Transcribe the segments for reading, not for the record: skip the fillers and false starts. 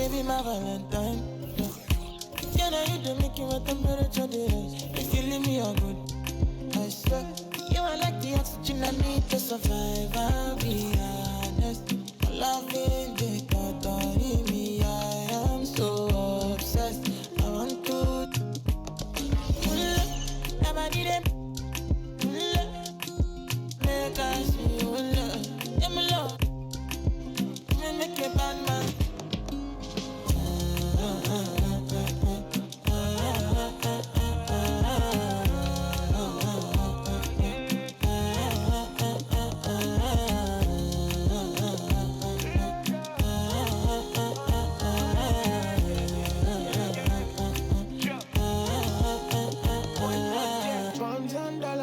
baby, my Valentine. Can I you to make you a temperature days? If you leave me a good, I swear. You are like the oxygen I need to survive. I'll be honest. Loving the thought of me, I am so obsessed. I want to never need it. Make I see you love. Yeah, my love. Make a bad man.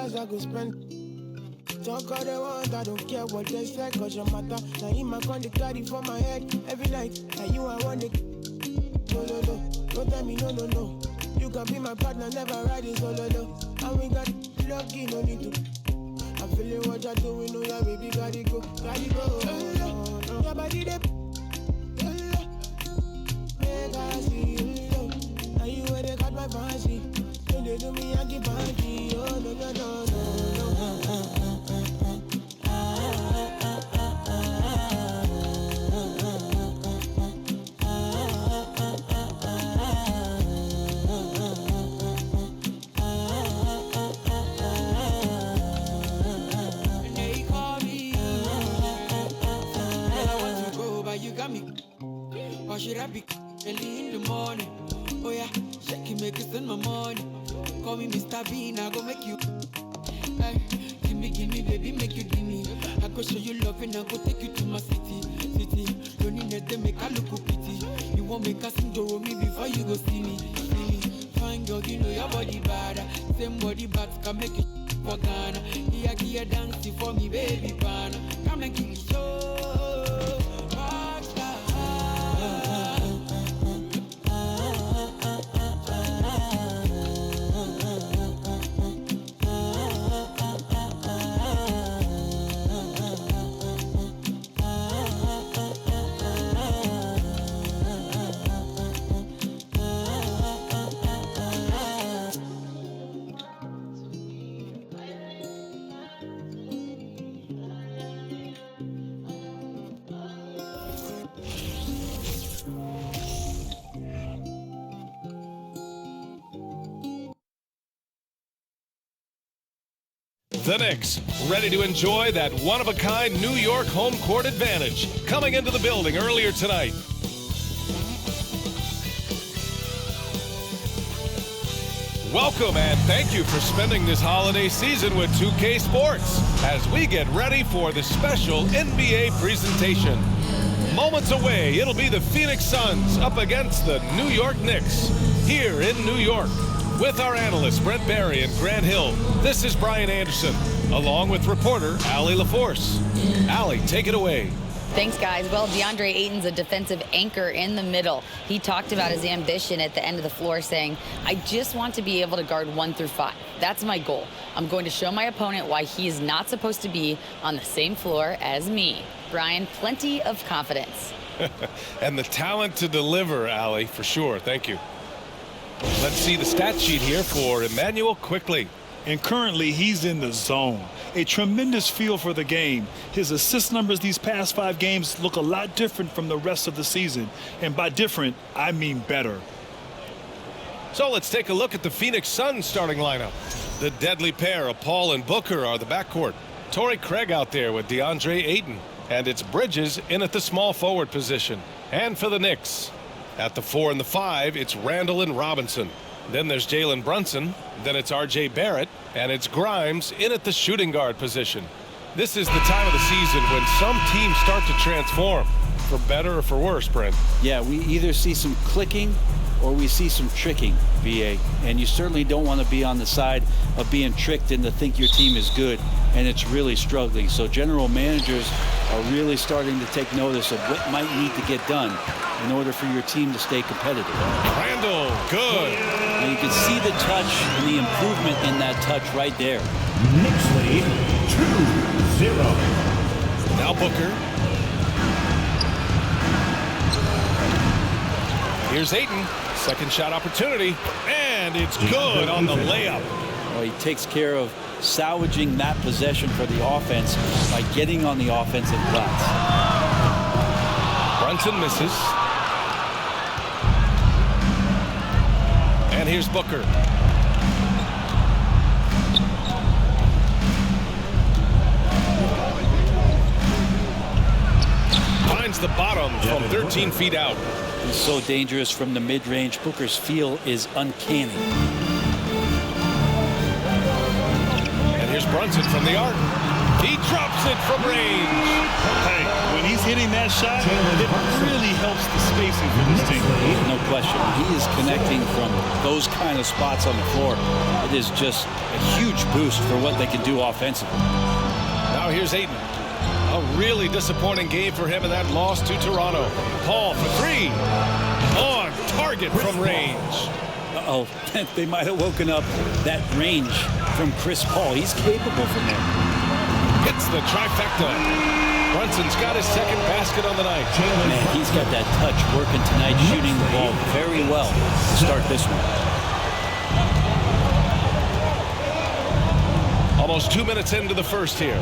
I go spend. Talk all they want, I don't care what they say, cause your matter. Now in my con, they carry for my head every night. Now you I want it. No, no, no. Don't tell me no, no, no. You can be my partner, never ride it solo, no. And we got lucky, no need to. I'm feeling what you're doing, oh yeah, baby, gotta go, gotta go. Your body, they. Make I see you, now you where they got my fancy. Don't they do me, I keep banky. Oh, no, no, no, no. Or should I be early in the morning? Oh yeah, shake it, make it spend my money. Call me Mr. Bean, I go make you. Hey, give me, baby, make you give me. I go show you love and I go take you to my city. Don't need them, make I look pity. You won't make us sing to me before you go see me. Fine girl, you know your body bad. Same body bad can make you for Ghana. Here, dancing for me, baby, pana. Come and give me show. The Knicks, ready to enjoy that one-of-a-kind New York home court advantage, coming into the building earlier tonight. Welcome and thank you for spending this holiday season with 2K Sports as we get ready for the special NBA presentation. Moments away, it'll be the Phoenix Suns up against the New York Knicks here in New York. With our analysts, Brent Barry and Grant Hill, this is Brian Anderson, along with reporter Allie LaForce. Allie, take it away. Thanks, guys. Well, DeAndre Ayton's a defensive anchor in the middle. He talked about his ambition at the end of the floor, saying, I just want to be able to guard 1 through 5. That's my goal. I'm going to show my opponent why he is not supposed to be on the same floor as me. Brian, plenty of confidence. And the talent to deliver, Allie, for sure. Thank you. Let's see the stat sheet here for Emmanuel quickly. And currently, he's in the zone. A tremendous feel for the game. His assist numbers these past 5 games look a lot different from the rest of the season. And by different, I mean better. So let's take a look at the Phoenix Suns starting lineup. The deadly pair of Paul and Booker are the backcourt. Torrey Craig out there with DeAndre Ayton. And it's Bridges in at the small forward position. And for the Knicks, at the 4 and the 5, it's Randall and Robinson. Then there's Jalen Brunson. Then it's R.J. Barrett. And it's Grimes in at the shooting guard position. This is the time of the season when some teams start to transform, for better or for worse, Brent. Yeah, we either see some clicking or we see some tricking, VA. And you certainly don't want to be on the side of being tricked into think your team is good and it's really struggling. So general managers are really starting to take notice of what might need to get done in order for your team to stay competitive. Randall, good. And you can see the touch and the improvement in that touch right there. Knicks lead 2-0. Now Booker. Here's Ayton. Second shot opportunity. And it's good on the layup. Well, he takes care of salvaging that possession for the offense by getting on the offensive glass. Brunson misses. And here's Booker. Finds the bottom from 13 feet out. He's so dangerous from the mid-range. Booker's feel is uncanny. And here's Brunson from the arc. He drops it from range. Hey, when he's hitting that shot, it really helps the spacing for this team. No question. He is connecting from those kind of spots on the floor. It is just a huge boost for what they can do offensively. Now here's Ayton. A really disappointing game for him in that loss to Toronto. Paul for three. On target from range. Uh-oh. They might have woken up that range from Chris Paul. He's capable from there. Hits the trifecta. Brunson's got his second basket on the night. Man, he's got that touch working tonight, shooting the ball very well to start this one. Almost 2 minutes into the first here.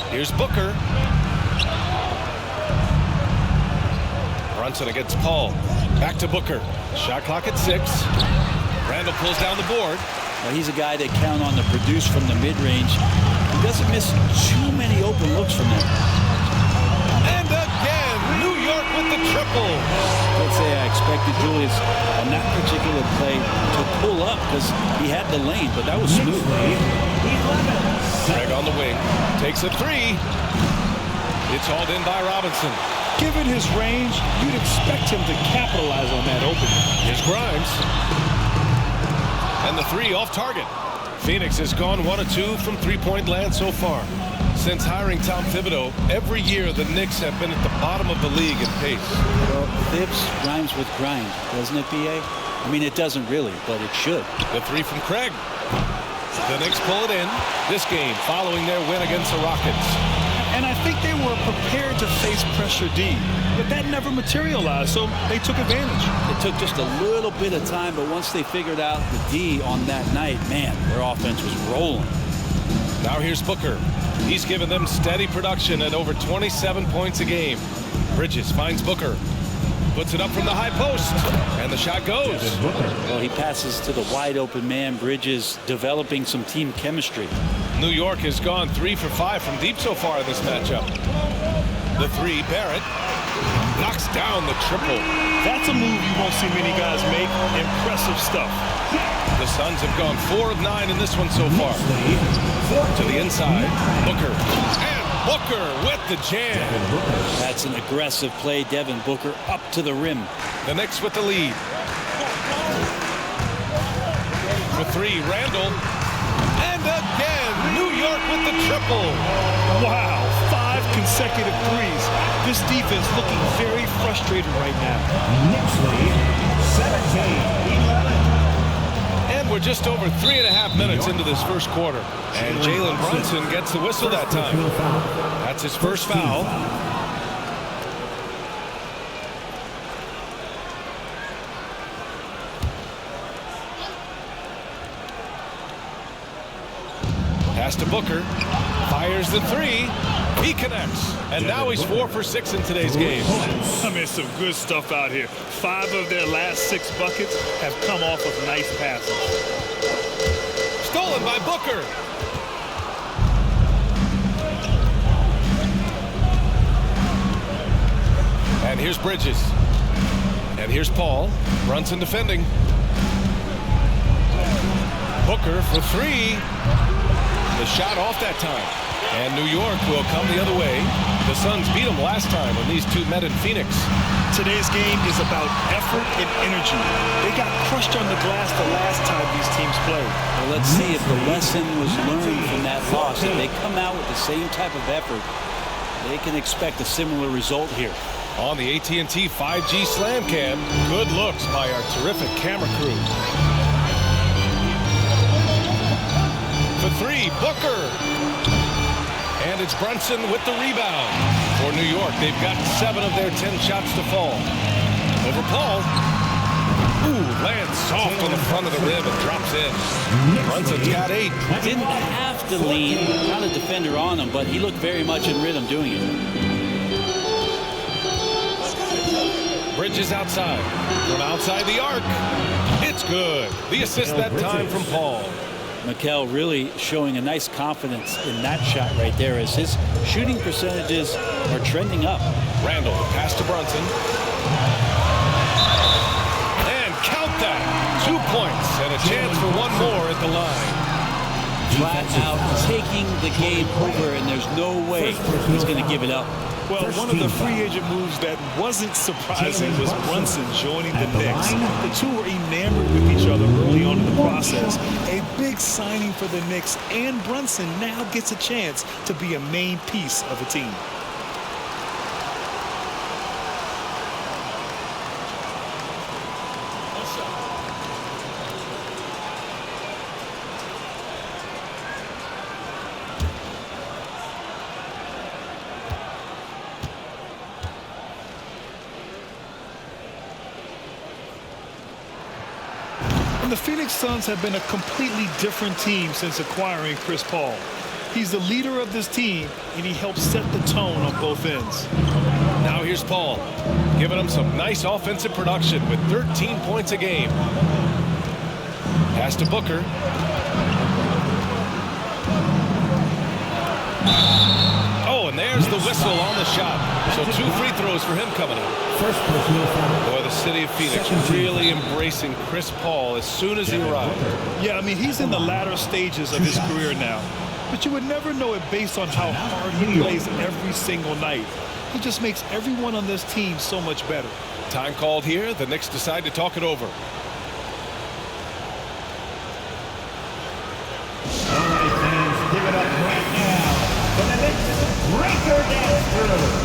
Here's Booker. Brunson against Paul. Back to Booker. Shot clock at 6. Randall pulls down the board. Well, he's a guy they count on to produce from the mid-range. He doesn't miss too many open looks from there. And again, New York with the triple. Let's say I expected Julius on that particular play to pull up because he had the lane, but that was smooth. Craig on the wing. Takes a three. It's hauled in by Robinson. Given his range, you'd expect him to capitalize on that opening. Here's Grimes. And the three off target. Phoenix has gone 1 of 2 from three-point land so far. Since hiring Tom Thibodeau, every year the Knicks have been at the bottom of the league in pace. Well, Thibs rhymes with grind, doesn't it, B.A.? I mean, it doesn't really, but it should. The three from Craig. The Knicks pull it in. This game following their win against the Rockets. And I think they were prepared to face pressure D, but that never materialized, so they took advantage. It took just a little bit of time, but once they figured out the D on that night, man, their offense was rolling. Now here's Booker. He's given them steady production at over 27 points a game. Bridges finds Booker. Puts it up from the high post, and the shot goes. Well, he passes to the wide open man. Bridges developing some team chemistry. New York has gone 3 for 5 from deep so far in this matchup. The three, Barrett knocks down the triple. That's a move you won't see many guys make. Impressive stuff. The Suns have gone 4 of 9 in this one so far. To the inside, Booker. And Booker with the jam. That's an aggressive play. Devin Booker up to the rim. The Knicks with the lead. For three, Randall. And again, New York with the triple. Wow, 5 consecutive threes. This defense looking very frustrated right now. Knicks lead 17-11. And we're just over 3.5 minutes into this first quarter. And Jalen Brunson gets the whistle that time. That's his first foul. Pass to Booker. Fires the three. He connects. And now he's 4 for 6 in today's game. I mean, some good stuff out here. 5 of their last 6 buckets have come off of nice passes. Stolen by Booker. And here's Bridges. And here's Paul. Brunson defending. Booker for three. The shot off that time. And New York will come the other way. The Suns beat them last time when these two met in Phoenix. Today's game is about effort and energy. They got crushed on the glass the last time these teams played. Well, let's see if the lesson was learned from that loss. If they come out with the same type of effort, they can expect a similar result here. On the AT&T 5G Slam Cam, good looks by our terrific camera crew. For three, Booker. And it's Brunson with the rebound. For New York, they've got 7 of their 10 shots to fall. Over Paul. Ooh, lands soft on the front of the rim and drops in. Brunson's got 8. Didn't have to lean, not a defender on him, but he looked very much in rhythm doing it. Bridges outside. From outside the arc. It's good. The assist that time from Paul. Mikel really showing a nice confidence in that shot right there as his shooting percentages are trending up. Randall, pass to Brunson. And count that. 2 points and a chance for one more at the line. Flat out taking the game over, and there's no way he's going to give it up. Well, one of the free agent moves that wasn't surprising was Brunson joining the Knicks. The two were enamored with each other early on in the process. A big signing for the Knicks, and Brunson now gets a chance to be a main piece of a team. And the Phoenix Suns have been a completely different team since acquiring Chris Paul. He's the leader of this team, and he helps set the tone on both ends. Now here's Paul, giving him some nice offensive production with 13 points a game. Pass to Booker. Oh, and there's the whistle on the shot. So 2 free throws for him coming up. First personal foul. Boy, the city of Phoenix really embracing Chris Paul as soon as he arrived. Yeah, I mean, he's in the latter stages of his career now. But you would never know it based on how hard he plays every single night. He just makes everyone on this team so much better. Time called here. The Knicks decide to talk it over. All right, fans, give it up right now for the Knicks breaker dance crew.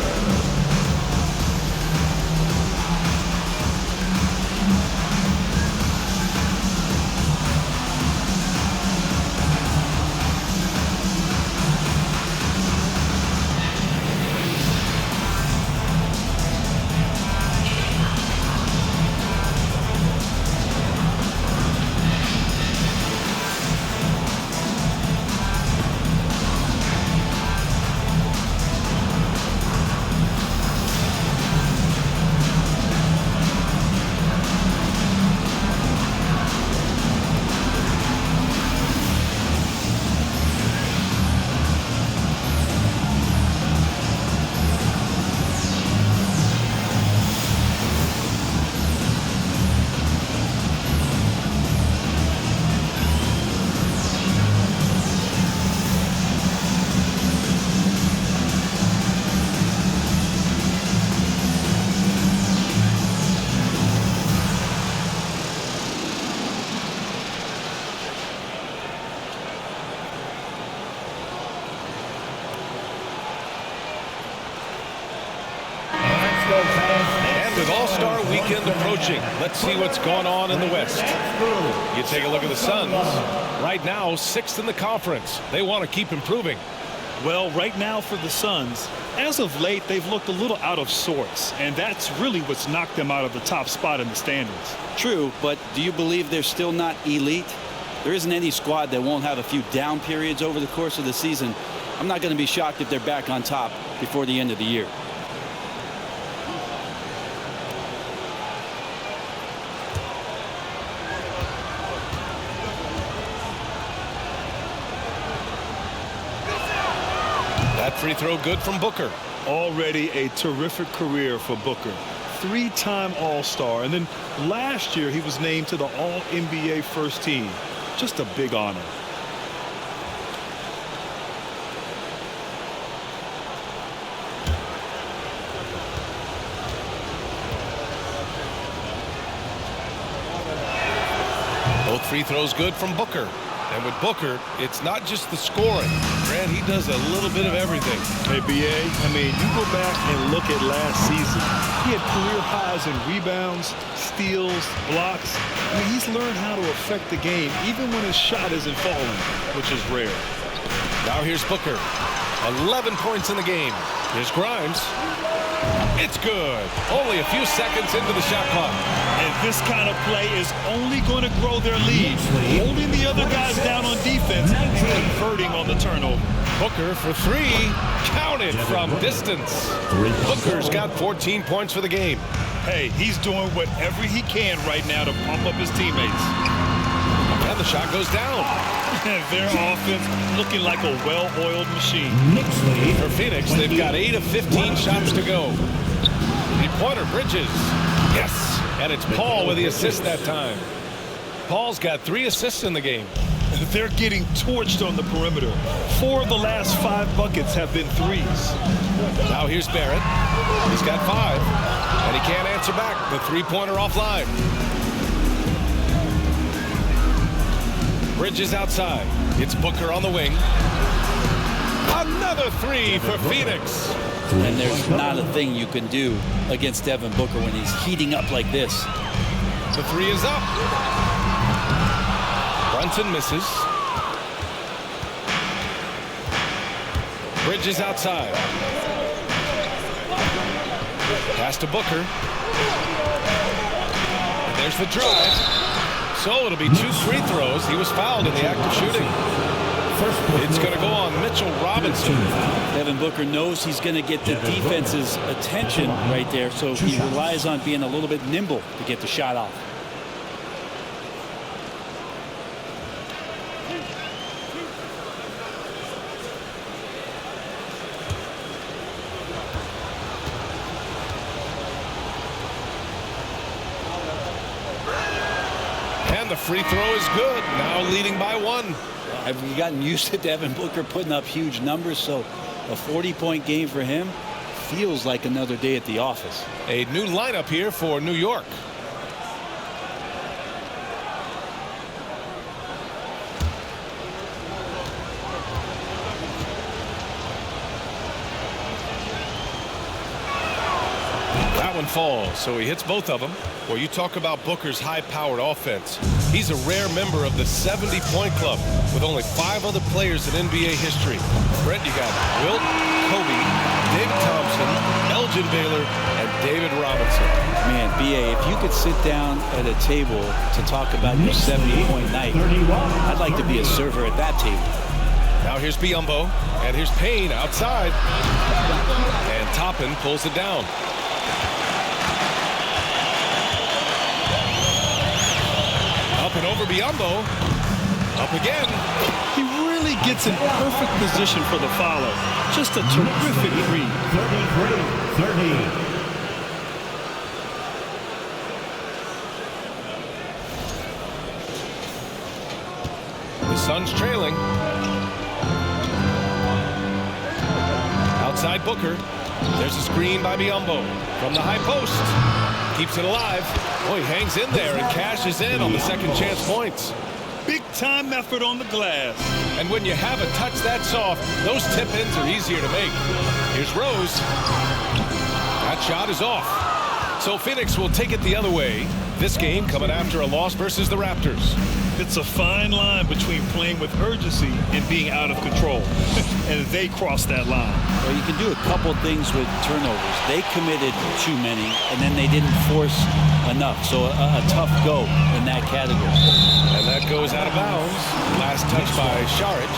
And with All-Star Weekend approaching, let's see what's going on in the West. You take a look at the Suns. Right now, 6th in the conference. They want to keep improving. Well, right now for the Suns, as of late, they've looked a little out of sorts, and that's really what's knocked them out of the top spot in the standings. True, but do you believe they're still not elite? There isn't any squad that won't have a few down periods over the course of the season. I'm not going to be shocked if they're back on top before the end of the year. That free throw good from Booker. Already a terrific career for Booker. 3-time All-Star, and then last year he was named to the All-NBA first team. Just a big honor. Both free throws good from Booker. And with Booker, it's not just the scoring. Grant, he does a little bit of everything. Hey, B.A., I mean, you go back and look at last season. He had career highs in rebounds, steals, blocks. I mean, he's learned how to affect the game, even when his shot isn't falling, which is rare. Now here's Booker. 11 points in the game. Here's Grimes. It's good. Only a few seconds into the shot clock. And this kind of play is only going to grow their lead. Holding the other guys down on defense and converting on the turnover. Booker for three. Counted from distance. Booker's got 14 points for the game. Hey, he's doing whatever he can right now to pump up his teammates. And the shot goes down. Their offense looking like a well-oiled machine. For Phoenix, they've got 8 of 15 shots to go. Three-pointer, Bridges. Yes. And it's Paul with the assist that time. Paul's got 3 assists in the game. They're getting torched on the perimeter. 4 of the last 5 buckets have been threes. Now here's Barrett. He's got 5. And he can't answer back. The three-pointer offline. Bridges outside. It's Booker on the wing. Another 3 for Phoenix. And there's not a thing you can do against Devin Booker when he's heating up like this. The 3 is up. Brunson misses. Bridges outside. Pass to Booker. And there's the drive. So it'll be 2 free throws. He was fouled in the act of shooting. It's going to go on Mitchell Robinson. Devin Booker knows he's going to get the defense's attention right there, so he relies on being a little bit nimble to get the shot off. And the free throw is good. Now leading by 1. I've gotten used to Devin Booker putting up huge numbers, so a 40-point game for him feels like another day at the office. A new lineup here for New York. That one falls, so he hits both of them. Well, you talk about Booker's high-powered offense. He's a rare member of the 70-point club with only 5 other players in NBA history. Brett, you got Wilt, Kobe, David Thompson, Elgin Baylor, and David Robinson. Man, B.A., if you could sit down at a table to talk about your 70-point night, I'd like to be a server at that table. Now here's Biyombo, and here's Payne outside. And Toppin pulls it down. Up and over Biyombo. Up again. He really gets in perfect position for the follow. Just a terrific read. 33-30. The Suns trailing. Outside Booker. There's a screen by Biyombo from the high post. Keeps it alive. Oh, he hangs in there and cashes in on the second chance points. Big time effort on the glass. And when you have a touch that soft, those tip-ins are easier to make. Here's Rose. That shot is off. So Phoenix will take it the other way. This game coming after a loss versus the Raptors. It's a fine line between playing with urgency and being out of control. And they crossed that line. Well, you can do a couple things with turnovers. They committed too many, and then they didn't force enough. So a tough go in that category. And that goes out of bounds. Last touch by Saric.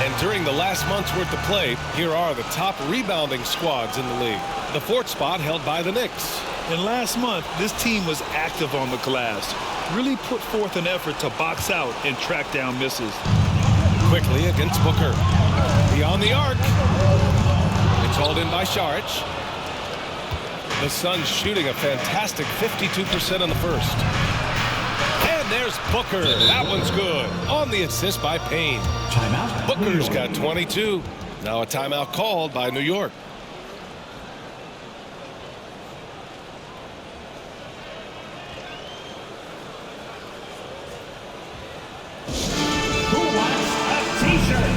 And during the last month's worth of play, here are the top rebounding squads in the league. The 4th spot held by the Knicks. And last month, this team was active on the glass. Really put forth an effort to box out and track down misses. Quickly against Booker. Beyond the arc. It's hauled in by Saric. The Suns shooting a fantastic 52% in the first. And there's Booker. That one's good. On the assist by Payne. Timeout. Booker's got 22. Now a timeout called by New York. Who wants a t-shirt?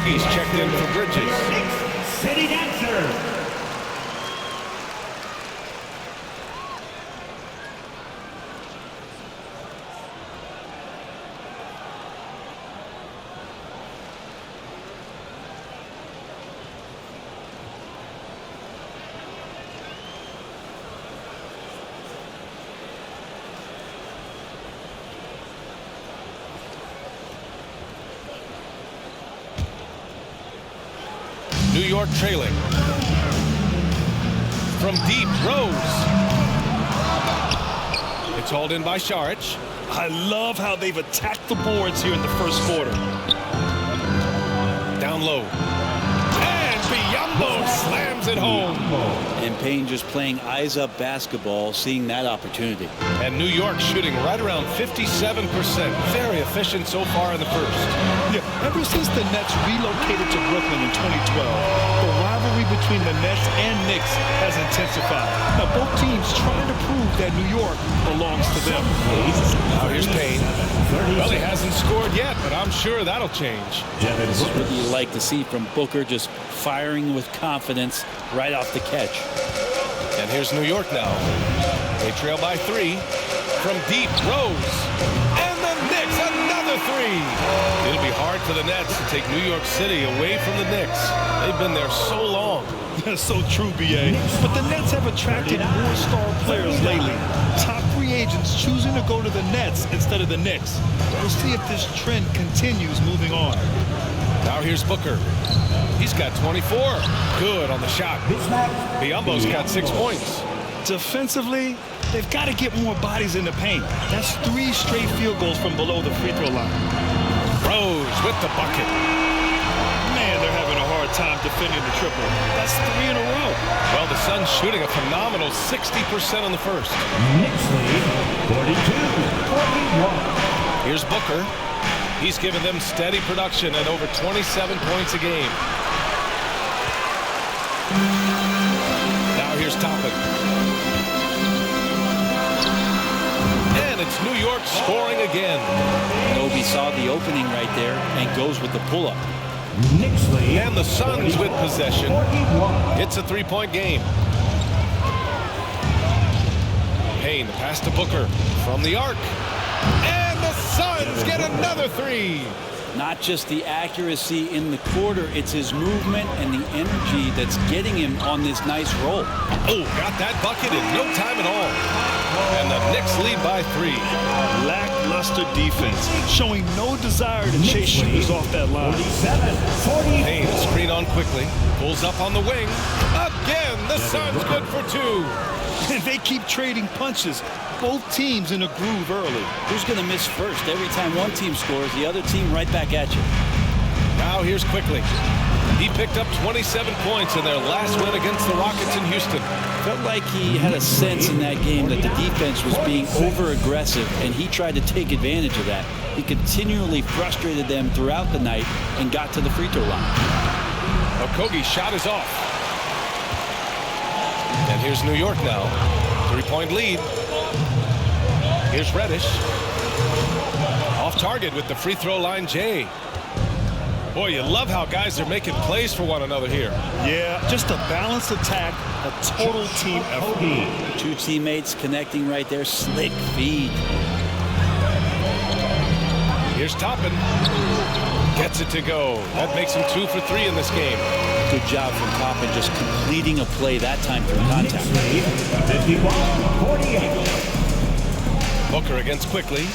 Okogie's checked in for Bridges. Knicks City Dancer. New York trailing. From deep, Rose. It's hauled in by Saric. I love how they've attacked the boards here in the first quarter. Down low. And Biyombo slams it home. And Payne just playing eyes-up basketball, seeing that opportunity. And New York shooting right around 57%. Very efficient so far in the first. Yeah, ever since the Nets relocated to Brooklyn in 2012, the rivalry between the Nets and Knicks has intensified. Now, both teams trying to prove that New York belongs to them. Now here's Payne. Well, he hasn't scored yet, but I'm sure that'll change. This is what you like to see from Booker, just firing with confidence right off the catch. And here's New York now. They trail by 3. From deep, Rose. And the Knicks, another 3. It'll be hard for the Nets to take New York City away from the Knicks. They've been there so long. That's so true, B.A. But the Nets have attracted more star players lately. Top free agents choosing to go to the Nets instead of the Knicks. We'll see if this trend continues moving on. Now here's Booker. He's got 24. Good on the shot. Biyombo's got 6 points. Defensively, they've got to get more bodies in the paint. That's 3 straight field goals from below the free throw line. Rose with the bucket. Man, they're having a hard time defending the triple. That's 3 in a row. Well, the Suns shooting a phenomenal 60% in the first. Knicks lead 42-41. Here's Booker. He's given them steady production at over 27 points a game. Now here's Toppin. And it's New York scoring again. Nobi saw the opening right there and goes with the pull-up. Knicks lead. And the Suns with possession. 41. It's a 3-point game. Payne, the pass to Booker from the arc. And the Suns get another 3. Not just the accuracy in the quarter, it's his movement and the energy that's getting him on this nice roll. Oh, got that bucket in no time at all. And the Knicks lead by 3. Lackluster defense, showing no desire to chase shooters off that line. 47-40. Payne, screen on quickly, pulls up on the wing. Again, the Suns good for 2. And they keep trading punches. Both teams in a groove early. Who's going to miss first? Every time one team scores, the other team right back at you. Now here's quickly. He picked up 27 points in their last win against the Rockets in Houston. Felt like he had a sense in that game that the defense was being over-aggressive, and he tried to take advantage of that. He continually frustrated them throughout the night and got to the free throw line. Okogie's shot is off. And here's New York now. 3-point lead. Here's Reddish. Off target with the free throw line, Jay. Boy, you love how guys are making plays for one another here. Yeah, just a balanced attack, a total team effort. 2 teammates connecting right there. Slick feed. Here's Toppin. Gets it to go. That makes him 2 for 3 in this game. Good job from Toppin, just completing a play that time through contact. 51-48. Booker against quickly.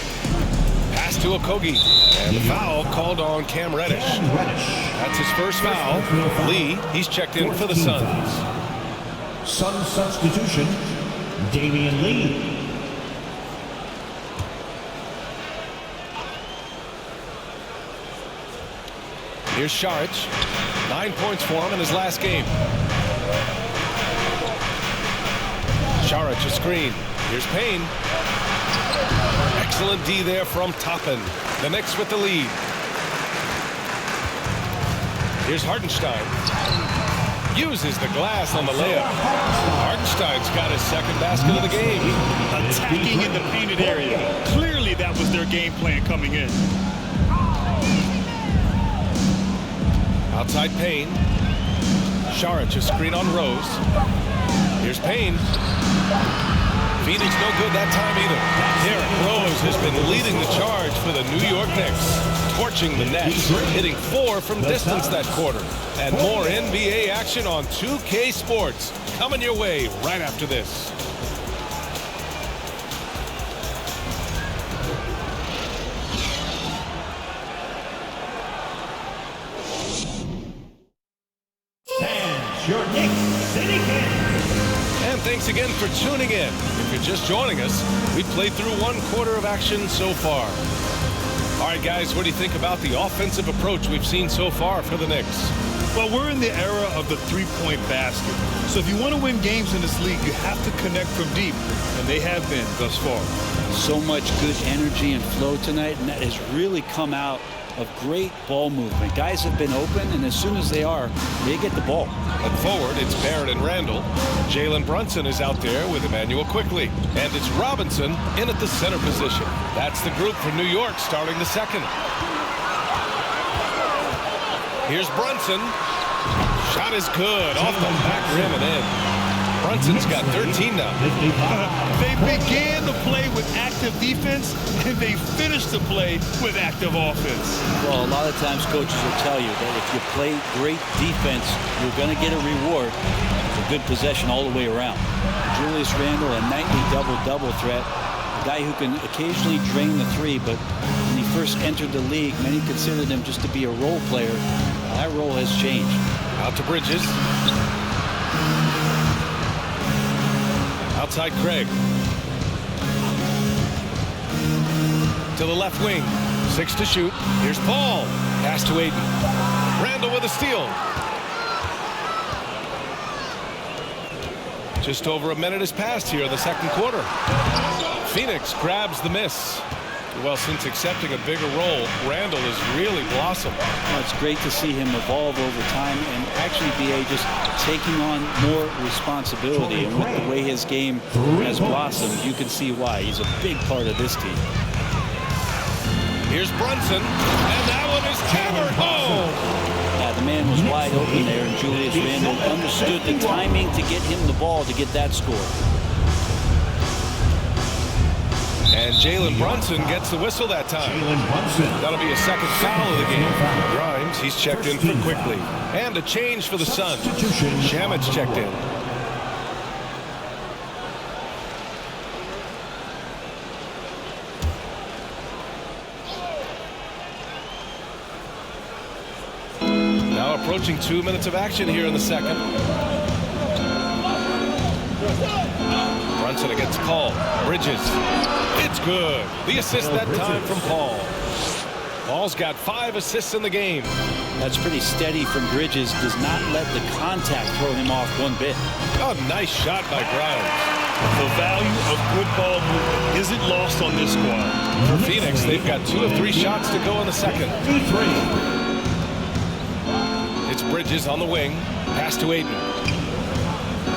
Pass to Okogie. And the foul called on Cam Reddish. That's his first foul. Lee, he's checked in for the Suns. Sun substitution, Damian Lee. Here's Saric. 9 points for him in his last game. Saric a screen. Here's Payne. Excellent D there from Toppin. The Knicks with the lead. Here's Hartenstein. Uses the glass on the layup. Hartenstein's got his second basket of the game. Attacking in the painted area. Clearly that was their game plan coming in. Outside Payne. Saric, a screen on Rose. Here's Payne. Phoenix no good that time either. Derrick Rose has been leading the charge for the New York Knicks, torching the Nets, hitting 4 from distance that quarter. And more NBA action on 2K Sports coming your way right after this. Your Knicks City Kings. And thanks again for tuning in. If you're just joining us, we've played through 1 quarter of action so far. All right, guys, what do you think about the offensive approach we've seen so far for the Knicks? Well, we're in the era of the three-point basket. So if you want to win games in this league, you have to connect from deep, and they have been thus far. So much good energy and flow tonight, and that has really come out of great ball movement. Guys have been open, and as soon as they are, they get the ball. And forward, it's Barrett and Randall. Jalen Brunson is out there with Emmanuel quickly. And it's Robinson in at the center position. That's the group for New York starting the second. Here's Brunson. Shot is good. Off the back rim and in. Brunson's got 13 now. They began the play with active defense, and they finished the play with active offense. Well, a lot of times coaches will tell you that if you play great defense, you're going to get a reward. A good possession all the way around. Julius Randle, a nightly double-double threat. A guy who can occasionally drain the three, but when he first entered the league, many considered him just to be a role player. That role has changed. Out to Bridges. Outside Craig. To the left wing. 6 to shoot. Here's Paul. Pass to Aiden. Randall with a steal. Just over a minute has passed here in the second quarter. Phoenix grabs the miss. Well, since accepting a bigger role, Randall has really blossomed. Well, it's great to see him evolve over time and actually be just taking on more responsibility. And with the way his game has blossomed, you can see why. He's a big part of this team. Here's Brunson, and that one is hammered home. The man was wide open there, and Julius Randle understood the timing to get him the ball to get that score. And Jalen Brunson gets the whistle that time. That'll be a second foul of the game. Grimes, he's checked in for quickly. And a change for the Suns. Shamit's checked in. Now approaching 2 minutes of action here in the second. Brunson against Paul. Bridges. It's good. The assist that time from Paul. Paul's got 5 assists in the game. That's pretty steady from Bridges. Does not let the contact throw him off one bit. Oh, nice shot by Grimes. The value of good ball movement isn't lost on this squad. For Phoenix, they've got 2 of 3 shots to go in the second. It's Bridges on the wing. Pass to Aiden.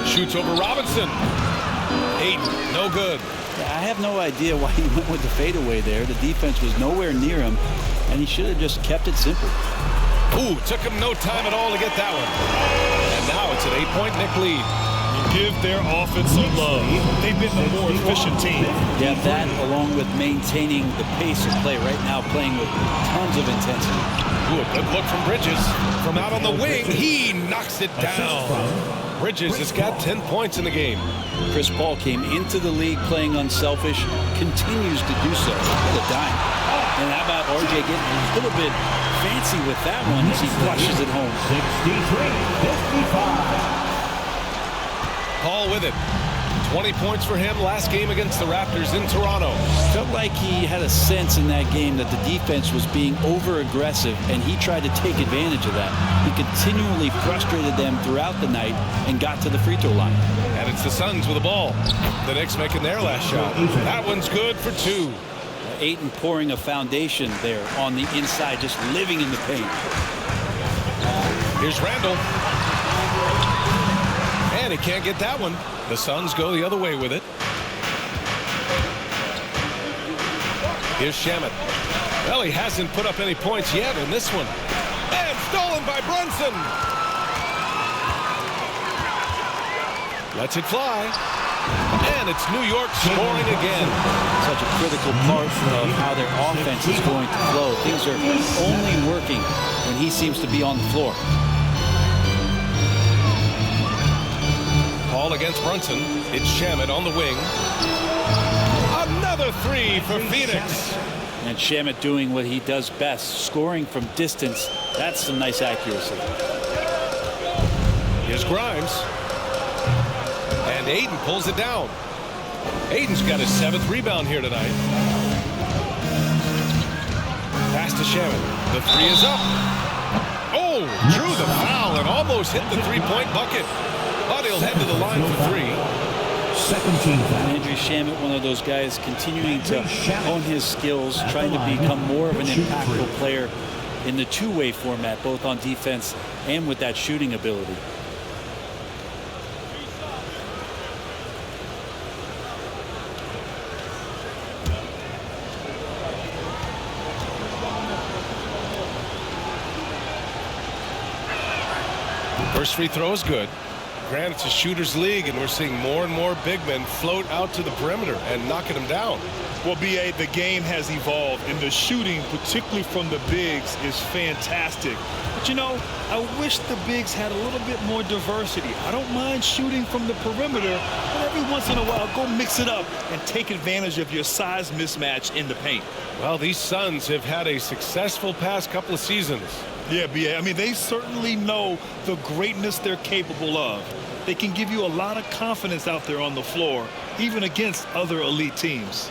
Shoots over Robinson. Aiden, no good. I have no idea why he went with the fadeaway there. The defense was nowhere near him, and he should have just kept it simple. Ooh, took him no time at all to get that one. And now it's an 8-point Knick lead. Give their offense some love. They've been the more efficient team. Yeah, that along with maintaining the pace of play right now, playing with tons of intensity. Ooh, a good look from Bridges. From out on the wing, he knocks it down. Bridges has got 10 points in the game. Chris Paul came into the league playing unselfish, continues to do so. What a dime. And how about RJ getting a little bit fancy with that one as he flushes it home. 63-55. Paul with it. 20 points for him last game against the Raptors in Toronto. Felt like he had a sense in that game that the defense was being over-aggressive, and he tried to take advantage of that. He continually frustrated them throughout the night and got to the free throw line. And it's the Suns with the ball. The Knicks making their last shot. That one's good for 2. Ayton pouring a foundation there on the inside, just living in the paint. Here's Randall. And he can't get that one. The Suns go the other way with it. Here's Shamit. Well, he hasn't put up any points yet in this one. And Stolen by Brunson. Lets it fly. And it's New York scoring again. Such a critical part of how their offense is going to flow. Things are only working when he seems to be on the floor. Paul against Brunson. It's Shamet on the wing. Another three for Phoenix. And Shamet doing what he does best, scoring from distance. That's some nice accuracy. Here's Grimes. And Ayton pulls it down. Ayton's got his 7th rebound here tonight. Pass to Shamet. The three is up. Oh, drew the foul and almost hit the three-point bucket. But he'll head to the line for three. Second team foul. Andrew Shamet, one of those guys continuing to hone his skills, trying to become more of an impactful player in the two-way format, both on defense and with that shooting ability. First free throw is good. Granted, it's a shooter's league, and we're seeing more and more big men float out to the perimeter and knocking them down. Well, B.A., the game has evolved, and the shooting, particularly from the bigs, is fantastic. But, you know, I wish the bigs had a little bit more diversity. I don't mind shooting from the perimeter, but every once in a while, go mix it up and take advantage of your size mismatch in the paint. Well, these Suns have had a successful past couple of seasons. Yeah, B.A., I mean, they certainly know the greatness they're capable of. They can give you a lot of confidence out there on the floor, even against other elite teams.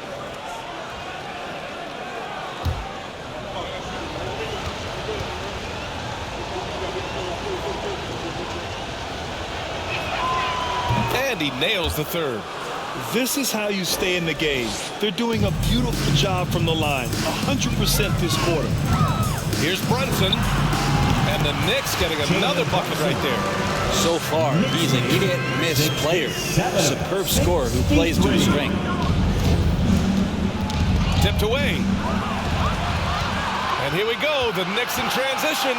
And he nails the third. This is how you stay in the game. They're doing a beautiful job from the line, 100% this quarter. Here's Brunson. And the Knicks getting another bucket right there. So far, he's a hit-miss player. A superb scorer who plays to his strength. Tipped away. And here we go. The Knicks in transition.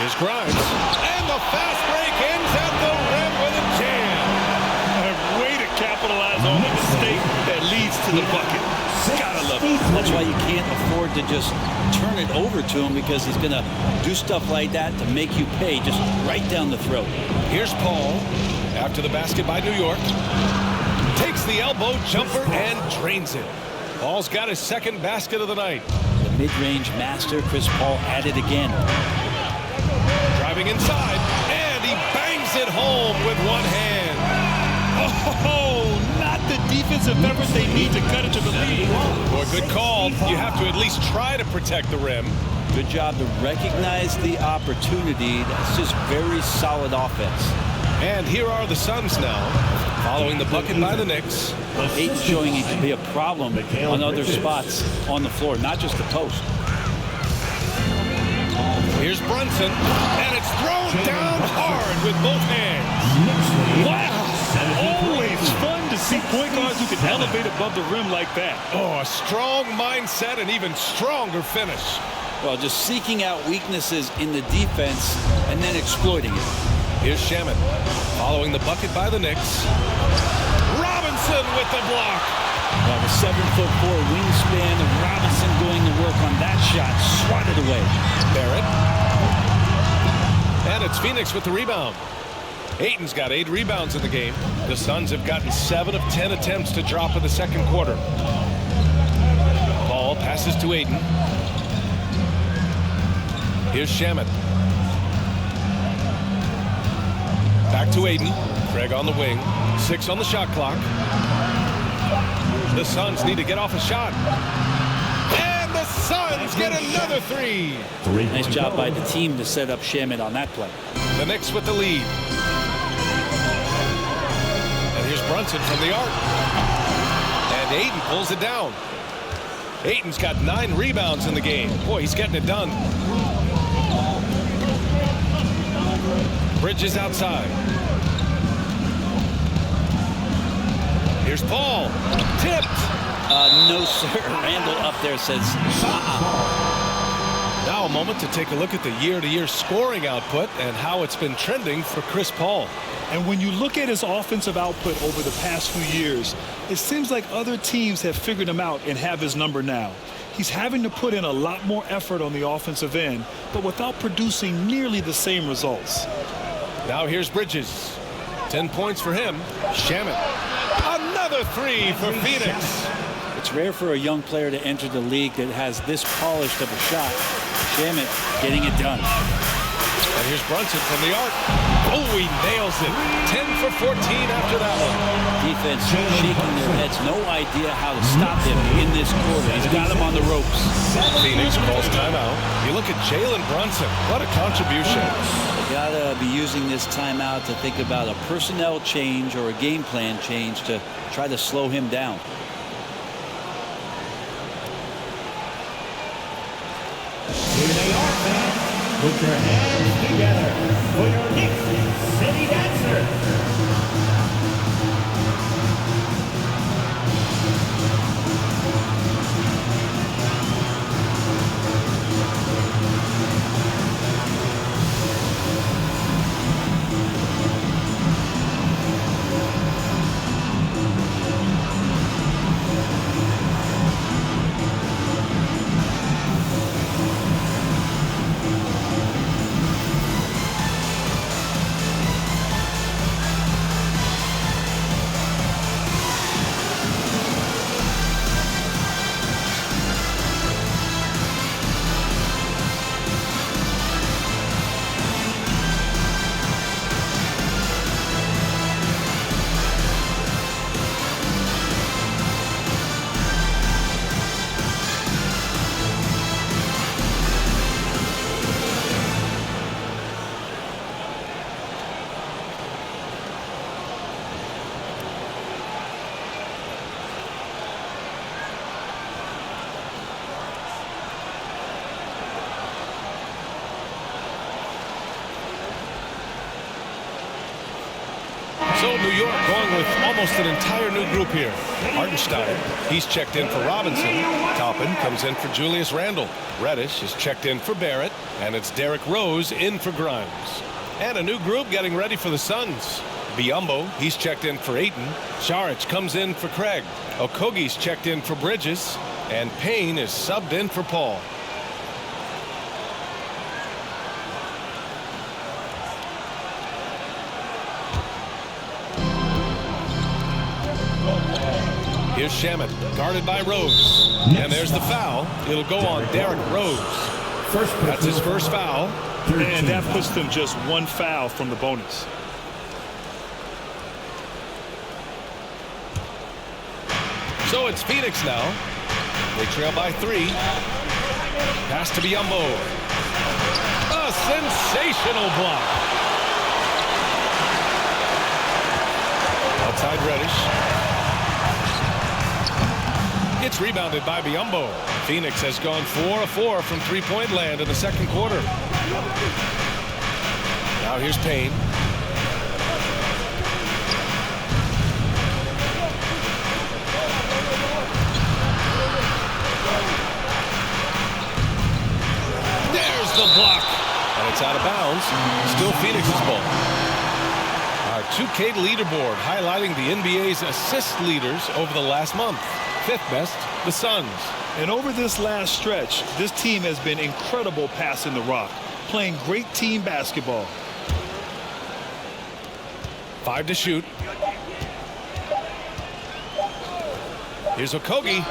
Here's Grimes. And the fast break ends at the rim with a jam. A way to capitalize on a mistake that leads to the bucket. Gotta love it. That's why you can't afford to just turn it over to him, because he's going to do stuff like that to make you pay just right down the throat. Here's Paul after the basket by New York. Takes the elbow jumper and drains it. Paul's got his 2nd basket of the night. The mid-range master, Chris Paul, at it again. Driving inside, and he bangs it home with one hand. Oh, not the defensive effort they need to cut it to the lead. Boy, good call. You have to at least try to protect the rim. Good job to recognize the opportunity. That's just very solid offense. And here are the Suns now, following the bucket by the Knicks. Ayton showing he can be a problem on other spots on the floor, not just the post. Here's Brunson, and it's thrown down hard with both hands. Wow! Always fun to see point guards who can elevate above the rim like that. Oh, a strong mindset and even stronger finish. Well, just seeking out weaknesses in the defense and then exploiting it. Here's Shamet, following the bucket by the Knicks. Robinson with the block. Well, the 7'4" wingspan of Robinson going to work on that shot. Swatted away. Barrett. And it's Phoenix with the rebound. Ayton's got 8 rebounds in the game. The Suns have gotten 7 of 10 attempts to drop in the 2nd quarter. Ball passes to Ayton. Here's Shamet. Back to Ayton. Craig on the wing. 6 on the shot clock. The Suns need to get off a shot. And the Suns get another 3. Nice job by the team to set up Shamet on that play. The Knicks with the lead. And here's Brunson from the arc. And Ayton pulls it down. Ayton's got 9 rebounds in the game. Boy, he's getting it done. Bridges outside. Here's Paul. Tipped. No, sir. Randall up there says, Now a moment to take a look at the year-to-year scoring output and how it's been trending for Chris Paul. And when you look at his offensive output over the past few years, it seems like other teams have figured him out and have his number now. He's having to put in a lot more effort on the offensive end, but without producing nearly the same results. Now here's Bridges. 10 points for him. Shamet. Another three for Phoenix. It's rare for a young player to enter the league that has this polished of a shot. Shamet getting it done. And here's Brunson from the arc. Oh, he nails it. 10 for 14 after that one. Defense shaking their heads. No idea how to stop him in this quarter. He's got him on the ropes. Phoenix calls timeout. You look at Jalen Brunson. What a contribution. You gotta be using this timeout to think about a personnel change or a game plan change to try to slow him down. Here they are, fans. Put your hands together for your Knicks City Dancer. So New York going with almost an entire new group here. Hartenstein, he's checked in for Robinson. Toppin comes in for Julius Randle. Reddish is checked in for Barrett. And it's Derrick Rose in for Grimes. And a new group getting ready for the Suns. Biyombo, he's checked in for Ayton. Saric comes in for Craig. Okogie's checked in for Bridges. And Payne is subbed in for Paul. Here's Shamet, guarded by Rose. And there's the foul. It'll go on Derrick Rose. That's his first foul. And that puts them just one foul from the bonus. So it's Phoenix now. They trail by 3. Pass to Biyombo. A sensational block. Outside Reddish. It's rebounded by Biyombo. Phoenix has gone 4 of 4 from three-point land in the second quarter. Now here's Payne. There's the block. And it's out of bounds. Still Phoenix's ball. Our 2K leaderboard highlighting the NBA's assist leaders over the last month. 5th best, the Suns. And over this last stretch, this team has been incredible passing the rock, playing great team basketball. 5 to shoot. Here's Okogie.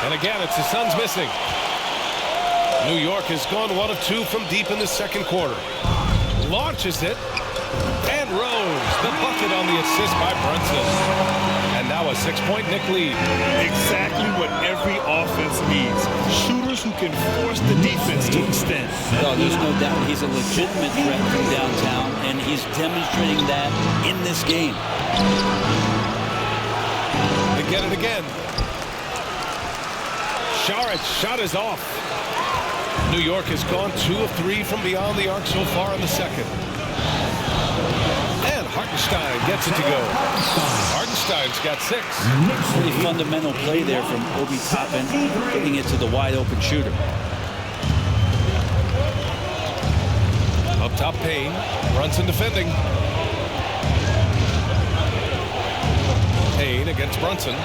And again, it's the Suns missing. New York has gone 1 of 2 from deep in the second quarter. Launches it. And Rose, the bucket on the assist by Brunson. And now a 6-point Knick lead. Exactly what every offense needs. Shooters who can force the defense to extend. No, there's no doubt he's a legitimate threat from downtown, and he's demonstrating that in this game. They get it again. Saric shot is off. New York has gone 2 of 3 from beyond the arc so far in the second. And Hartenstein gets it to go. Hartenstein's got 6. Pretty fundamental play there from Obi Toppin, getting it to the wide open shooter. Top Payne. Brunson defending. Payne against Brunson.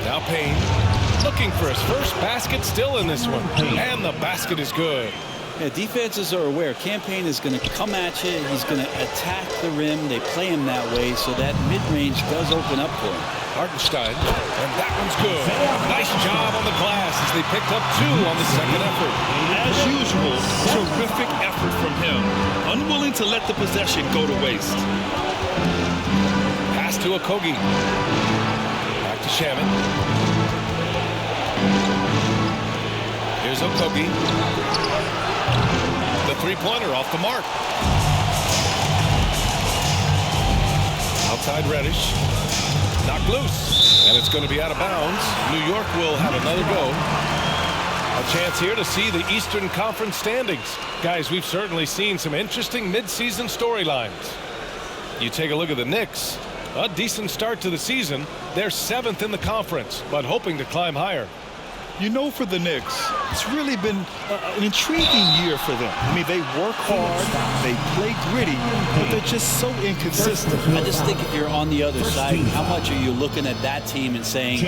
Now Payne looking for his first basket, still in this one. And the basket is good. Yeah, defenses are aware. Campaign is going to come at you. He's going to attack the rim. They play him that way, so that mid-range does open up for him. Hartenstein, and that one's good. Nice job on the glass as they picked up 2 on the second effort. As usual, terrific effort from him. Unwilling to let the possession go to waste. Pass to Okogie. Back to Shaman. Here's Okogie. The three-pointer off the mark. Outside Reddish. Knocked loose. And it's going to be out of bounds. New York will have another go. A chance here to see the Eastern Conference standings. Guys, we've certainly seen some interesting mid-season storylines. You take a look at the Knicks. A decent start to the season. They're 7th in the conference, but hoping to climb higher. You know, for the Knicks, it's really been an intriguing year for them. I mean, they work hard, they play gritty, but they're just so inconsistent. I just think if you're on the other side, how much are you looking at that team and saying,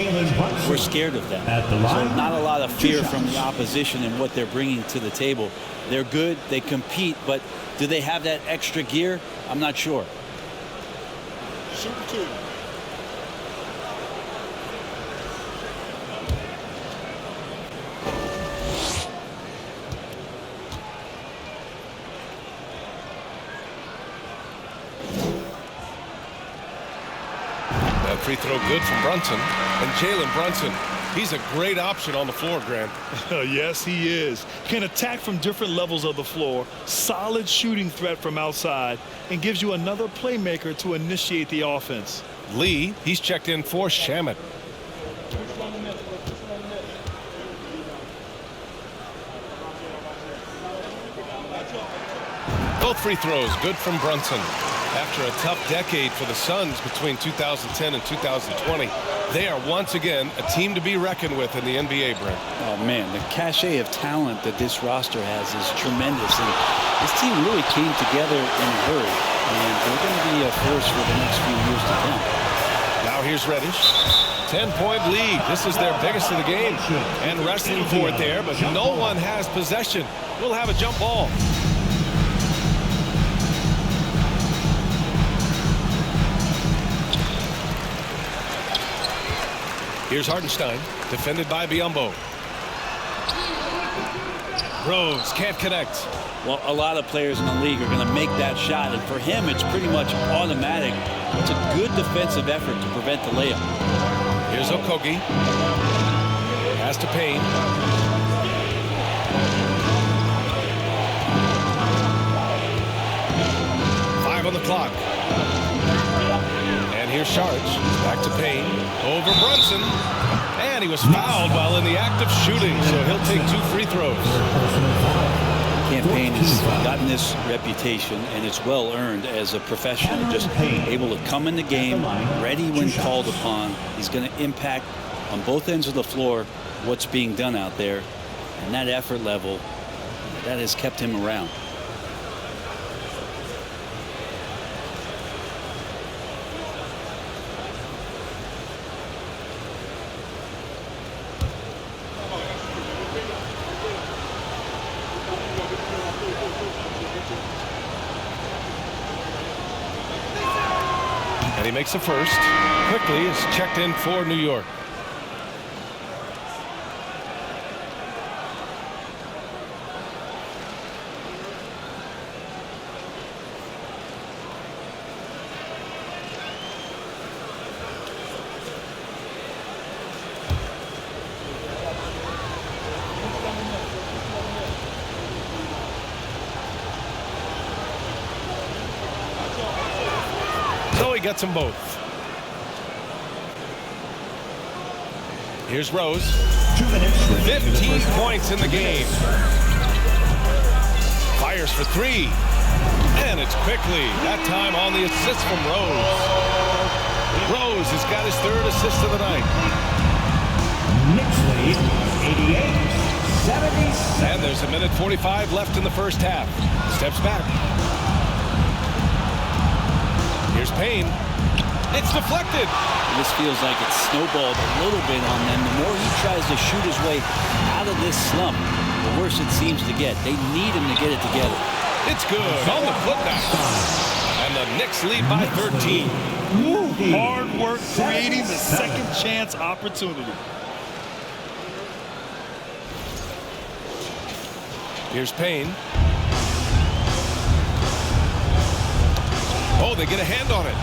we're scared of them? So not a lot of fear from the opposition and what they're bringing to the table. They're good, they compete, but do they have that extra gear? I'm not sure. Shoot 2. That free throw good from Brunson. And Jalen Brunson, he's a great option on the floor, Grant. Yes, he is. Can attack from different levels of the floor. Solid shooting threat from outside. And gives you another playmaker to initiate the offense. Lee, he's checked in for Shaman. Both free throws good from Brunson. After a tough decade for the Suns between 2010 and 2020, they are once again a team to be reckoned with in the NBA, Brent. Oh, man, the cachet of talent that this roster has is tremendous. And this team really came together in a hurry. And they're going to be a force for the next few years to come. Now here's Reddish. 10-point lead. This is their biggest of the game. And wrestling for it there, but no one has possession. We'll have a jump ball. Here's Hartenstein, defended by Biyombo. Rose can't connect. Well, a lot of players in the league are going to make that shot, and for him, it's pretty much automatic. It's a good defensive effort to prevent the layup. Here's Okogie. Pass to Payne. On the clock. And here's Sharge. Back to Payne. Over Brunson. And he was fouled while in the act of shooting, so he'll take 2 free throws. Campaign has gotten this reputation, and it's well earned as a professional. Just able to come in the game, ready when called upon. He's going to impact on both ends of the floor what's being done out there. And that effort level, that has kept him around. And he makes a first. Quickly is checked in for New York. Gets them both. Here's Rose. 15 points in the game. Fires for 3. And it's quickly. That time on the assist from Rose. Rose has got his 3rd assist of the night. Knicks lead 88-77. And there's a minute 45 left in the first half. Steps back. Here's Payne. It's deflected. This feels like it's snowballed a little bit on them. The more he tries to shoot his way out of this slump, the worse it seems to get. They need him to get it together. It's good on the putback. And the Knicks lead by 13. Hard work creating the second chance opportunity. Here's Payne. Oh, they get a hand on it.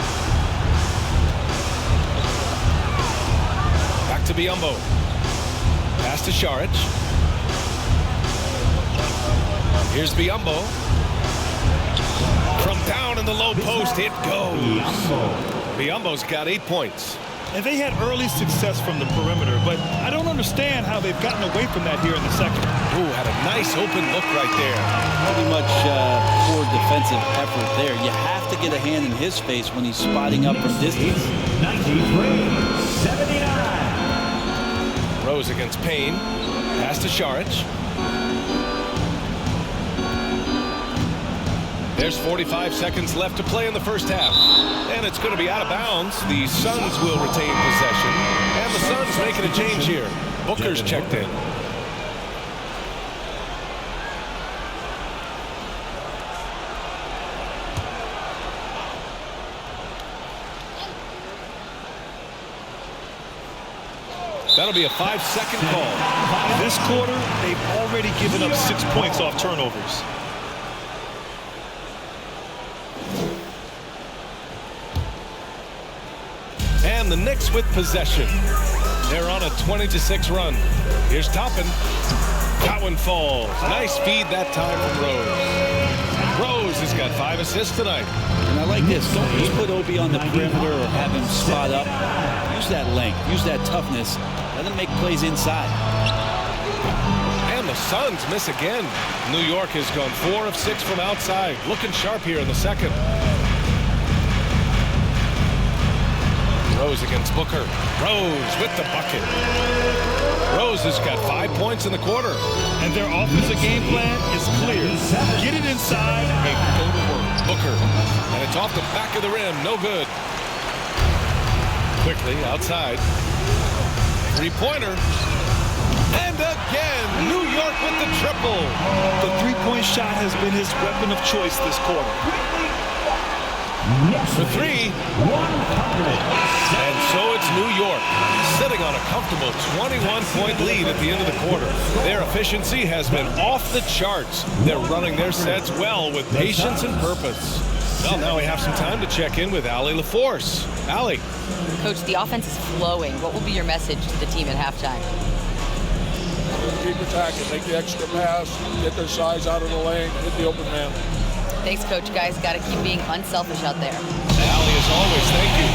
Back to Biyombo. Pass to Šarić. Here's Biyombo. From down in the low post, it goes. Biyombo's got 8 points. And they had early success from the perimeter, but I don't understand how they've gotten away from that here in the second. Ooh, had a nice open look right there. Pretty much poor defensive effort there. You have to get a hand in his face when he's spotting up from distance. 93-79. Rose against Payne. Pass to Šarić. There's 45 seconds left to play in the first half. And it's going to be out of bounds. The Suns will retain possession. And the Suns making a change here. Booker's checked in. That'll be a 5-second call. This quarter, they've already given up 6 points off turnovers. And the Knicks with possession. They're on a 20-6 run. Here's Toppin. That one falls. Nice feed that time from Rose. Rose has got 5 assists tonight. And I like this. Don't just put Obi on the perimeter or have him spot up. Use that length. Use that toughness. Let him make plays inside. And the Suns miss again. New York has gone 4 of 6 from outside. Looking sharp here in the second. Rose against Booker. Rose with the bucket. Rose has got 5 points in the quarter. And their offensive game plan is clear. Get it inside and go to work. Booker. And it's off the back of the rim. No good. Quickly outside. Three-pointer. And again, New York with the triple. The three-point shot has been his weapon of choice this quarter. For 3. And so it's New York sitting on a comfortable 21-point lead at the end of the quarter. Their efficiency has been off the charts. They're running their sets well with patience and purpose. Well, now we have some time to check in with Allie LaForce. Allie. Coach, the offense is flowing. What will be your message to the team at halftime? Keep attacking, make the extra pass, get their size out of the lane, hit the open man. Thanks, Coach. Guys, got to keep being unselfish out there. Allie, as always, thank you.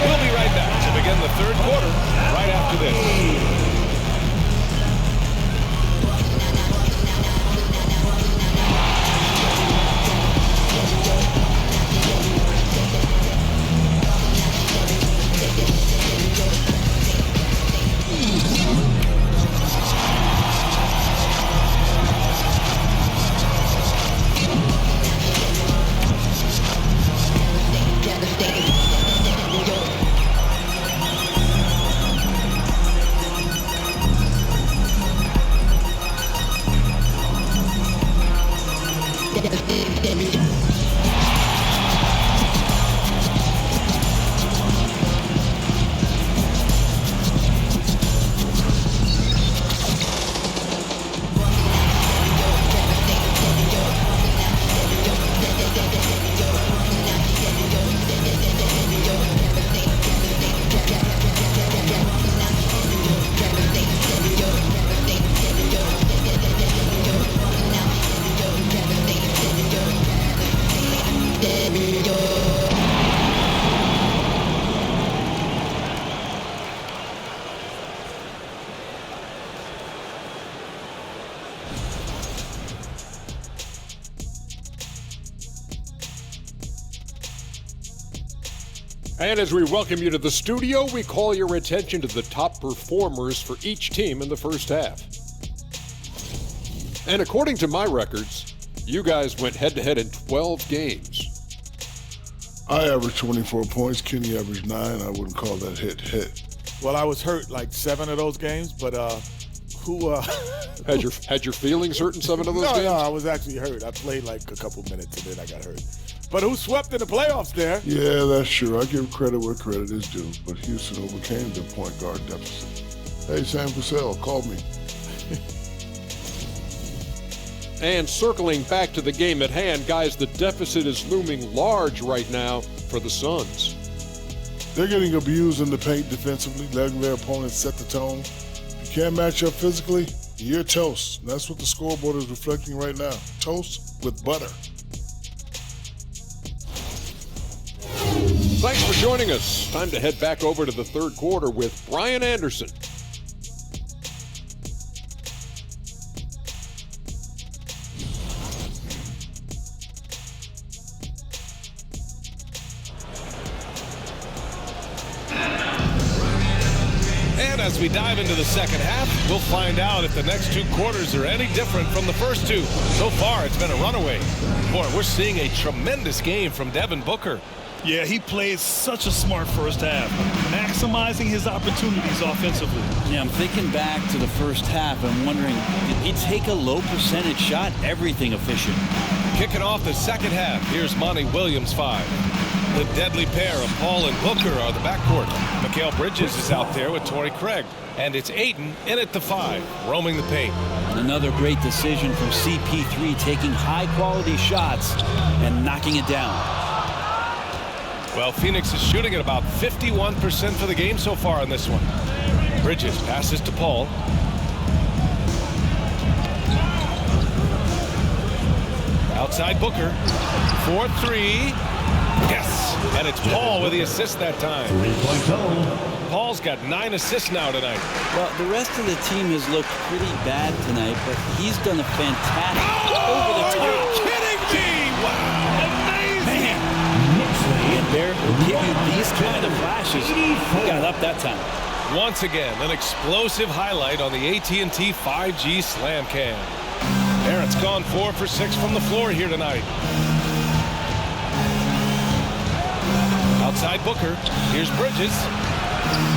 We'll be right back to begin the third quarter right after this. And as we welcome you to the studio, we call your attention to the top performers for each team in the first half. And according to my records, you guys went head-to-head in 12 games. I averaged 24 points. Kenny averaged 9. I wouldn't call that hit. Well, I was hurt like 7 of those games, but Had your feelings hurt in 7 of those games? No, I was actually hurt. I played like a couple minutes and then I got hurt. But who swept in the playoffs there? Yeah, that's true. I give credit where credit is due. But Houston overcame the point guard deficit. Hey, Sam Cassell, call me. And circling back to the game at hand, guys, the deficit is looming large right now for the Suns. They're getting abused in the paint defensively, letting their opponents set the tone. If you can't match up physically, you're toast. And that's what the scoreboard is reflecting right now. Toast with butter. Thanks for joining us. Time to head back over to the third quarter with Brian Anderson. And as we dive into the second half, we'll find out if the next 2 quarters are any different from the first 2. So far, it's been a runaway. Boy, we're seeing a tremendous game from Devin Booker. Yeah, he played such a smart first half, maximizing his opportunities offensively. Yeah, I'm thinking back to the first half and wondering, did he take a low percentage shot? Everything efficient. Kicking off the second half, here's Monty Williams 5. The deadly pair of Paul and Booker are the backcourt. Mikal Bridges is out there with Torrey Craig. And it's Ayton in at the 5, roaming the paint. Another great decision from CP3, taking high-quality shots and knocking it down. Well, Phoenix is shooting at about 51% for the game so far in this one. Bridges passes to Paul. Outside Booker. 4-3. Yes. And it's Paul with the assist that time. Paul's got 9 assists now tonight. Well, the rest of the team has looked pretty bad tonight, but he's done a fantastic over the top. Are you kidding me? Wow. Man. And there will give you these kind of flashes. He got up that time. Once again, an explosive highlight on the AT&T 5G Slam Cam. Barrett's gone 4 for 6 from the floor here tonight. Outside Booker. Here's Bridges.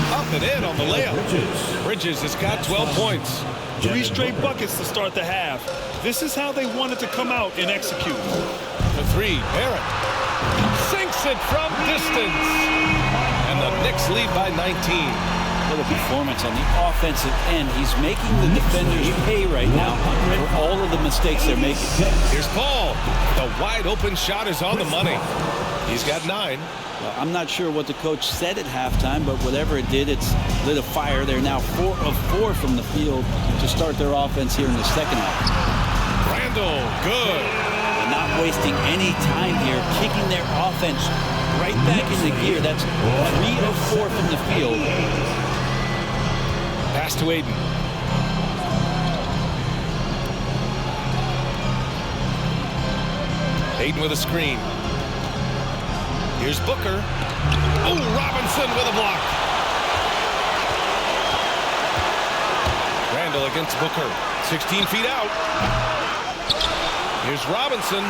Up and in on the layup. Bridges has got 12 points. 3 straight buckets to start the half. This is how they wanted to come out and execute. The 3, Barrett. Sinks it from distance. And the Knicks lead by 19. What a performance on the offensive end. He's making the defenders pay right now for all of the mistakes they're making. Here's Paul. The wide open shot is on the money. He's got 9. Well, I'm not sure what the coach said at halftime, but whatever it did, it's lit a fire. They're now 4 of 4 from the field to start their offense here in the second half. Randall, good. They're not wasting any time here, kicking their offense right back into gear. That's 3 of 4 from the field. Pass to Ayton. Ayton with a screen. Here's Booker. Oh, Robinson with a block. Randall against Booker. 16 feet out. Here's Robinson.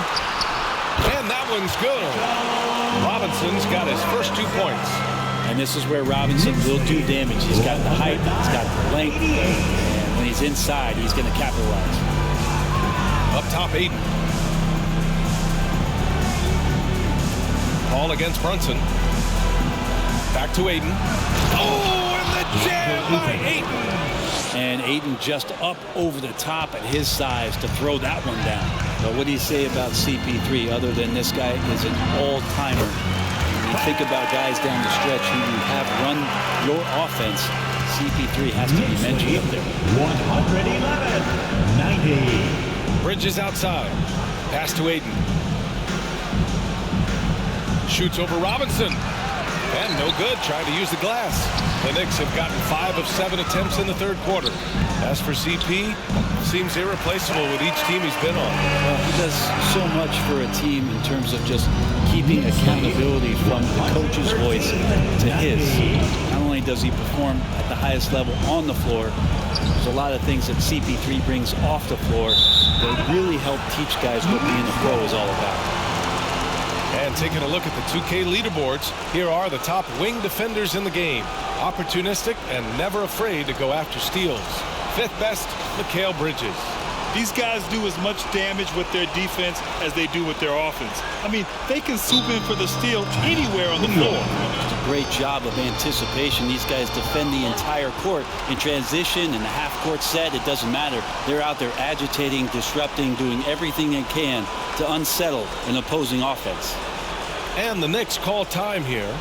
And that one's good. Robinson's got his first 2 points. And this is where Robinson will do damage. He's got the height, he's got the length. And when he's inside, he's going to capitalize. Up top, Ayton. Paul against Brunson. Back to Ayton. Oh, and the jam by Ayton. And Ayton just up over the top at his size to throw that one down. But what do you say about CP3 other than this guy is an all-timer? When you think about guys down the stretch who have run your offense, CP3 has to be mentioned up there. 111-90. Bridges outside. Pass to Ayton. Shoots over Robinson. And no good, trying to use the glass. The Knicks have gotten 5 of 7 attempts in the third quarter. As for CP, seems irreplaceable with each team he's been on. Well, he does so much for a team in terms of just keeping accountability from the coach's voice to his. Not only only does he perform at the highest level on the floor, there's a lot of things that CP3 brings off the floor that really help teach guys what being a pro is all about. And taking a look at the 2K leaderboards, here are the top wing defenders in the game. Opportunistic and never afraid to go after steals. Fifth best, Mikal Bridges. These guys do as much damage with their defense as they do with their offense. I mean, they can swoop in for the steal anywhere on the floor. Great job of anticipation. These guys defend the entire court in transition, in the half-court set. It doesn't matter. They're out there agitating, disrupting, doing everything they can to unsettle an opposing offense. And the Knicks call time here.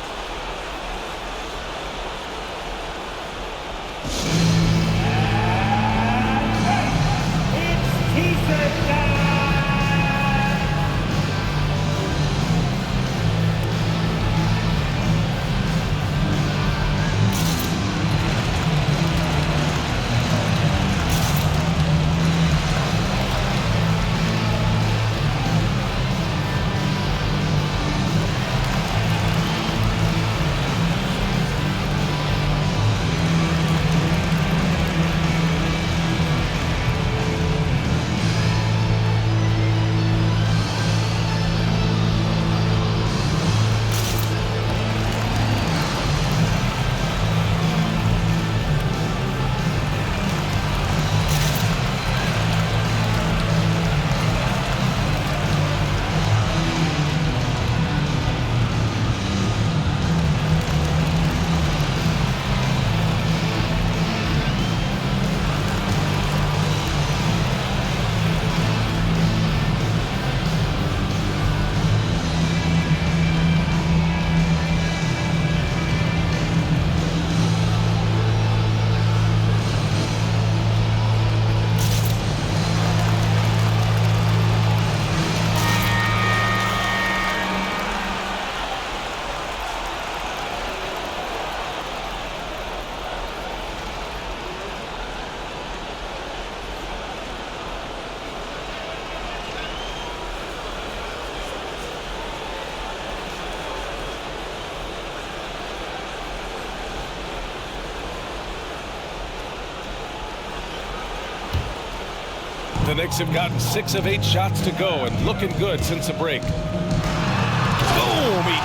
The Knicks have gotten 6 of 8 shots to go and looking good since the break. Boom! He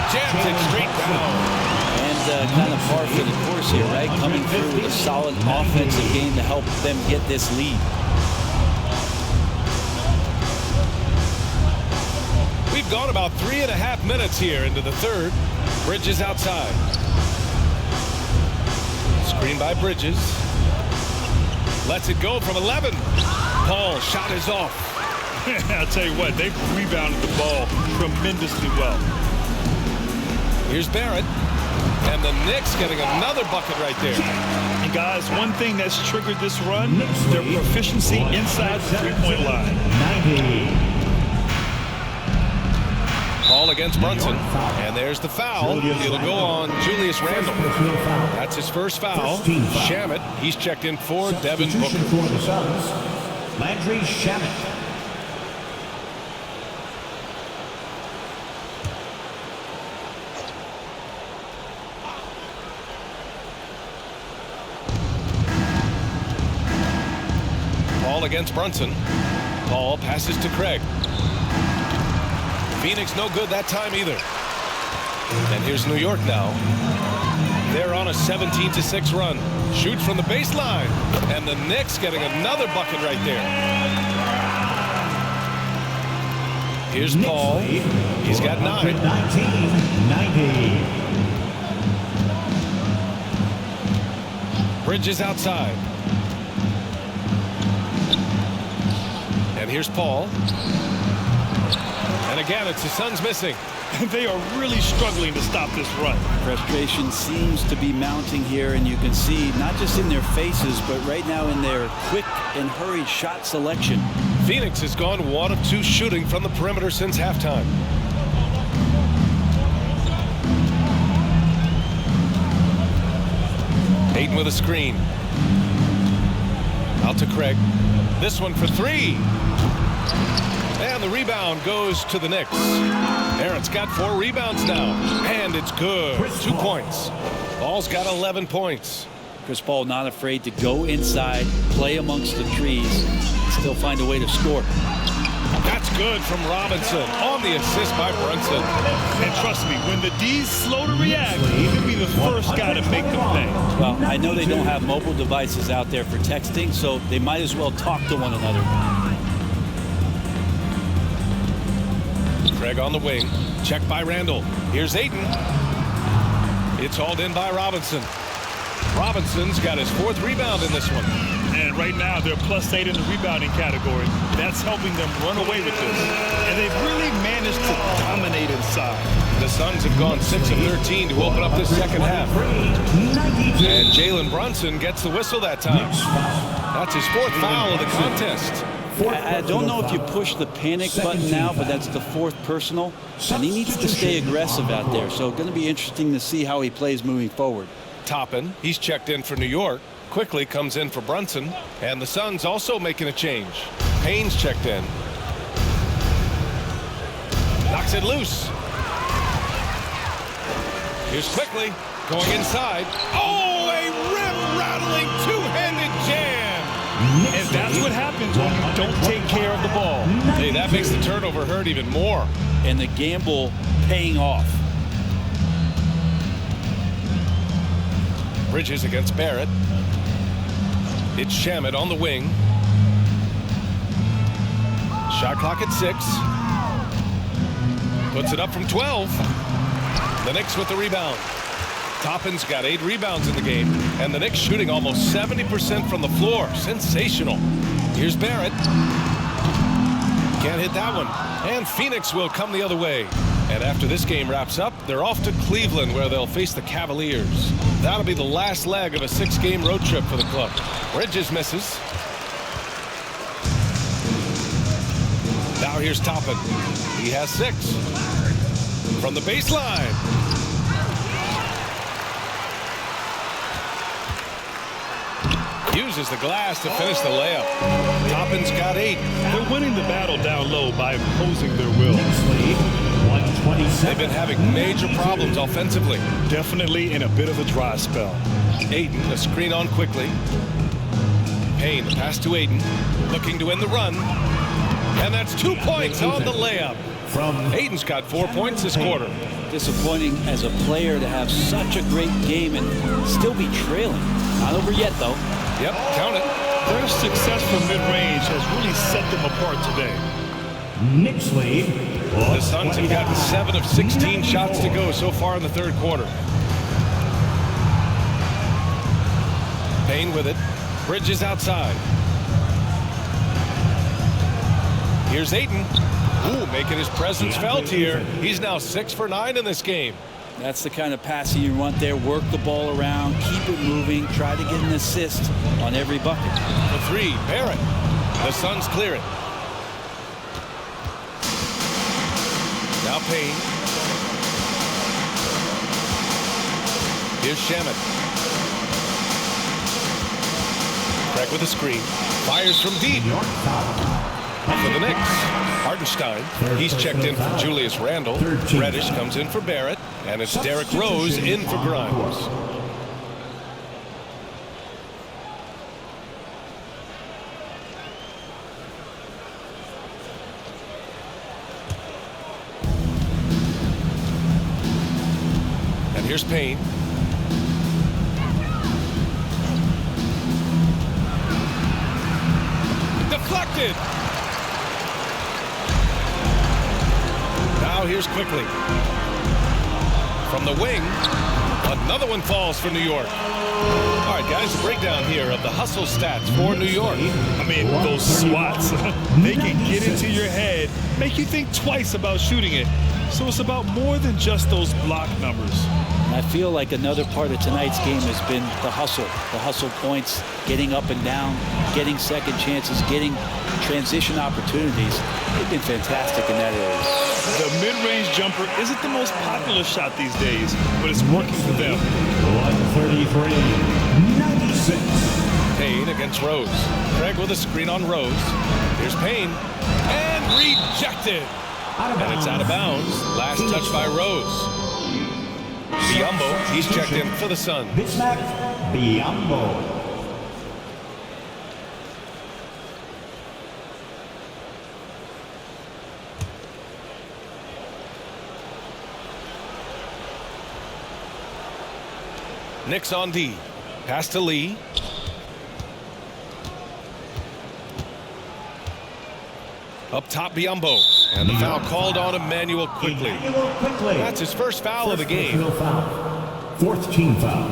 jams it straight down. And kind of par for the course here, right? Coming through with a solid offensive game to help them get this lead. We've gone about 3.5 minutes here into the third. Bridges outside. Screen by Bridges. Lets it go from 11. Paul shot is off. I'll tell you what, they rebounded the ball tremendously well. Here's Barrett. And the Knicks getting another bucket right there. And guys, one thing that's triggered this run, their proficiency inside the three-point line. 90. Ball against Brunson. And there's the foul. It'll go on Julius Randle. That's his first foul. Shamet, he's checked in for Devin Booker. For the Suns, Landry Shamet. Ball against Brunson. Paul passes to Craig. Phoenix no good that time either. And here's New York now. They're on a 17-6 run. Shoot from the baseline. And the Knicks getting another bucket right there. Here's Paul. He's got 9. 19-90. Bridges outside. And here's Paul. And again, it's the Suns missing. They are really struggling to stop this run. Frustration seems to be mounting here, and you can see not just in their faces, but right now in their quick and hurried shot selection. Phoenix has gone 1 of 2 shooting from the perimeter since halftime. Ayton with a screen. Out to Craig. This one for 3. And the rebound goes to the Knicks. Aaron's got 4 rebounds now. And it's good. 2 points. Paul's got 11 points. Chris Paul not afraid to go inside, play amongst the trees, still find a way to score. That's good from Robinson on the assist by Brunson. And trust me, when the D's slow to react, he'll be the first guy to make the play. Well, I know they don't have mobile devices out there for texting, so they might as well talk to one another. Craig on the wing. Check by Randall. Here's Ayton. It's hauled in by Robinson. Robinson's got his 4th rebound in this one. And right now, they're +8 in the rebounding category. That's helping them run away with this. And they've really managed to dominate inside. The Suns have gone 6 of 13 to open up this second half. And Jalen Brunson gets the whistle that time. That's his 4th foul of the contest. I don't know if you push the panic button now, but that's the 4th personal. And he needs to stay aggressive out there. So going to be interesting to see how he plays moving forward. Toppin, he's checked in for New York. Quickly comes in for Brunson. And the Suns also making a change. Payne's checked in. Knocks it loose. Here's Quickly going inside. Oh, a rim-rattling two-handed jam. And that's what happens when you don't take care of the ball. Hey, that makes the turnover hurt even more. And the gamble paying off. Bridges against Barrett. It's Shamet on the wing. Shot clock at 6. Puts it up from 12. The Knicks with the rebound. Toppin's got 8 rebounds in the game, and the Knicks shooting almost 70% from the floor. Sensational. Here's Barrett. Can't hit that one. And Phoenix will come the other way. And after this game wraps up, they're off to Cleveland, where they'll face the Cavaliers. That'll be the last leg of a 6-game road trip for the club. Bridges misses. Now here's Toppin. He has 6. From the baseline. Uses the glass to finish the layup. Toppin's got 8. They're winning the battle down low by imposing their will. They've been having major problems offensively. Definitely in a bit of a dry spell. Ayton, a screen on Quickly. Payne, the pass to Ayton. Looking to win the run. And that's 2 points on the layup. Ayton's got 4 points this quarter. Disappointing as a player to have such a great game and still be trailing. Not over yet, though. Yep, count it. Their success from mid-range has really set them apart today. Knicks lead. The Suns have gotten 7 of 16 shots to go so far in the 3rd quarter. Payne with it. Bridges outside. Here's Ayton. Ooh, making his presence felt here. He's now 6 for 9 in this game. That's the kind of passing you want there. Work the ball around, keep it moving, try to get an assist on every bucket. The 3, Barrett. The Suns clear it. Now Payne. Here's Shamet. Craig with a screen. Fires from deep. For the Knicks, Hartenstein. He's checked in for Julius Randle. Reddish comes in for Barrett. And it's Derrick Rose in for Grimes. And here's Payne. Deflected. Now here's Quickly. From the wing, another one falls for New York. All right, guys, a breakdown here of the hustle stats for New York. I mean, those swats, they can get into your head, make you think twice about shooting it. So it's about more than just those block numbers. I feel like another part of tonight's game has been the hustle points, getting up and down, getting second chances, getting transition opportunities. They've been fantastic in that area. The mid-range jumper isn't the most popular shot these days, but it's working for them. 133-96. Payne against Rose. Craig with a screen on Rose. Here's Payne. And rejected. And it's out of bounds. Last touch by Rose. Biombo, he's checked in for the Suns. Bismack Biombo. Knicks on D. Pass to Lee. Up top, Biombo. And the foul called on Emmanuel quickly. That's his first foul of the game. Foul. Fourth team foul.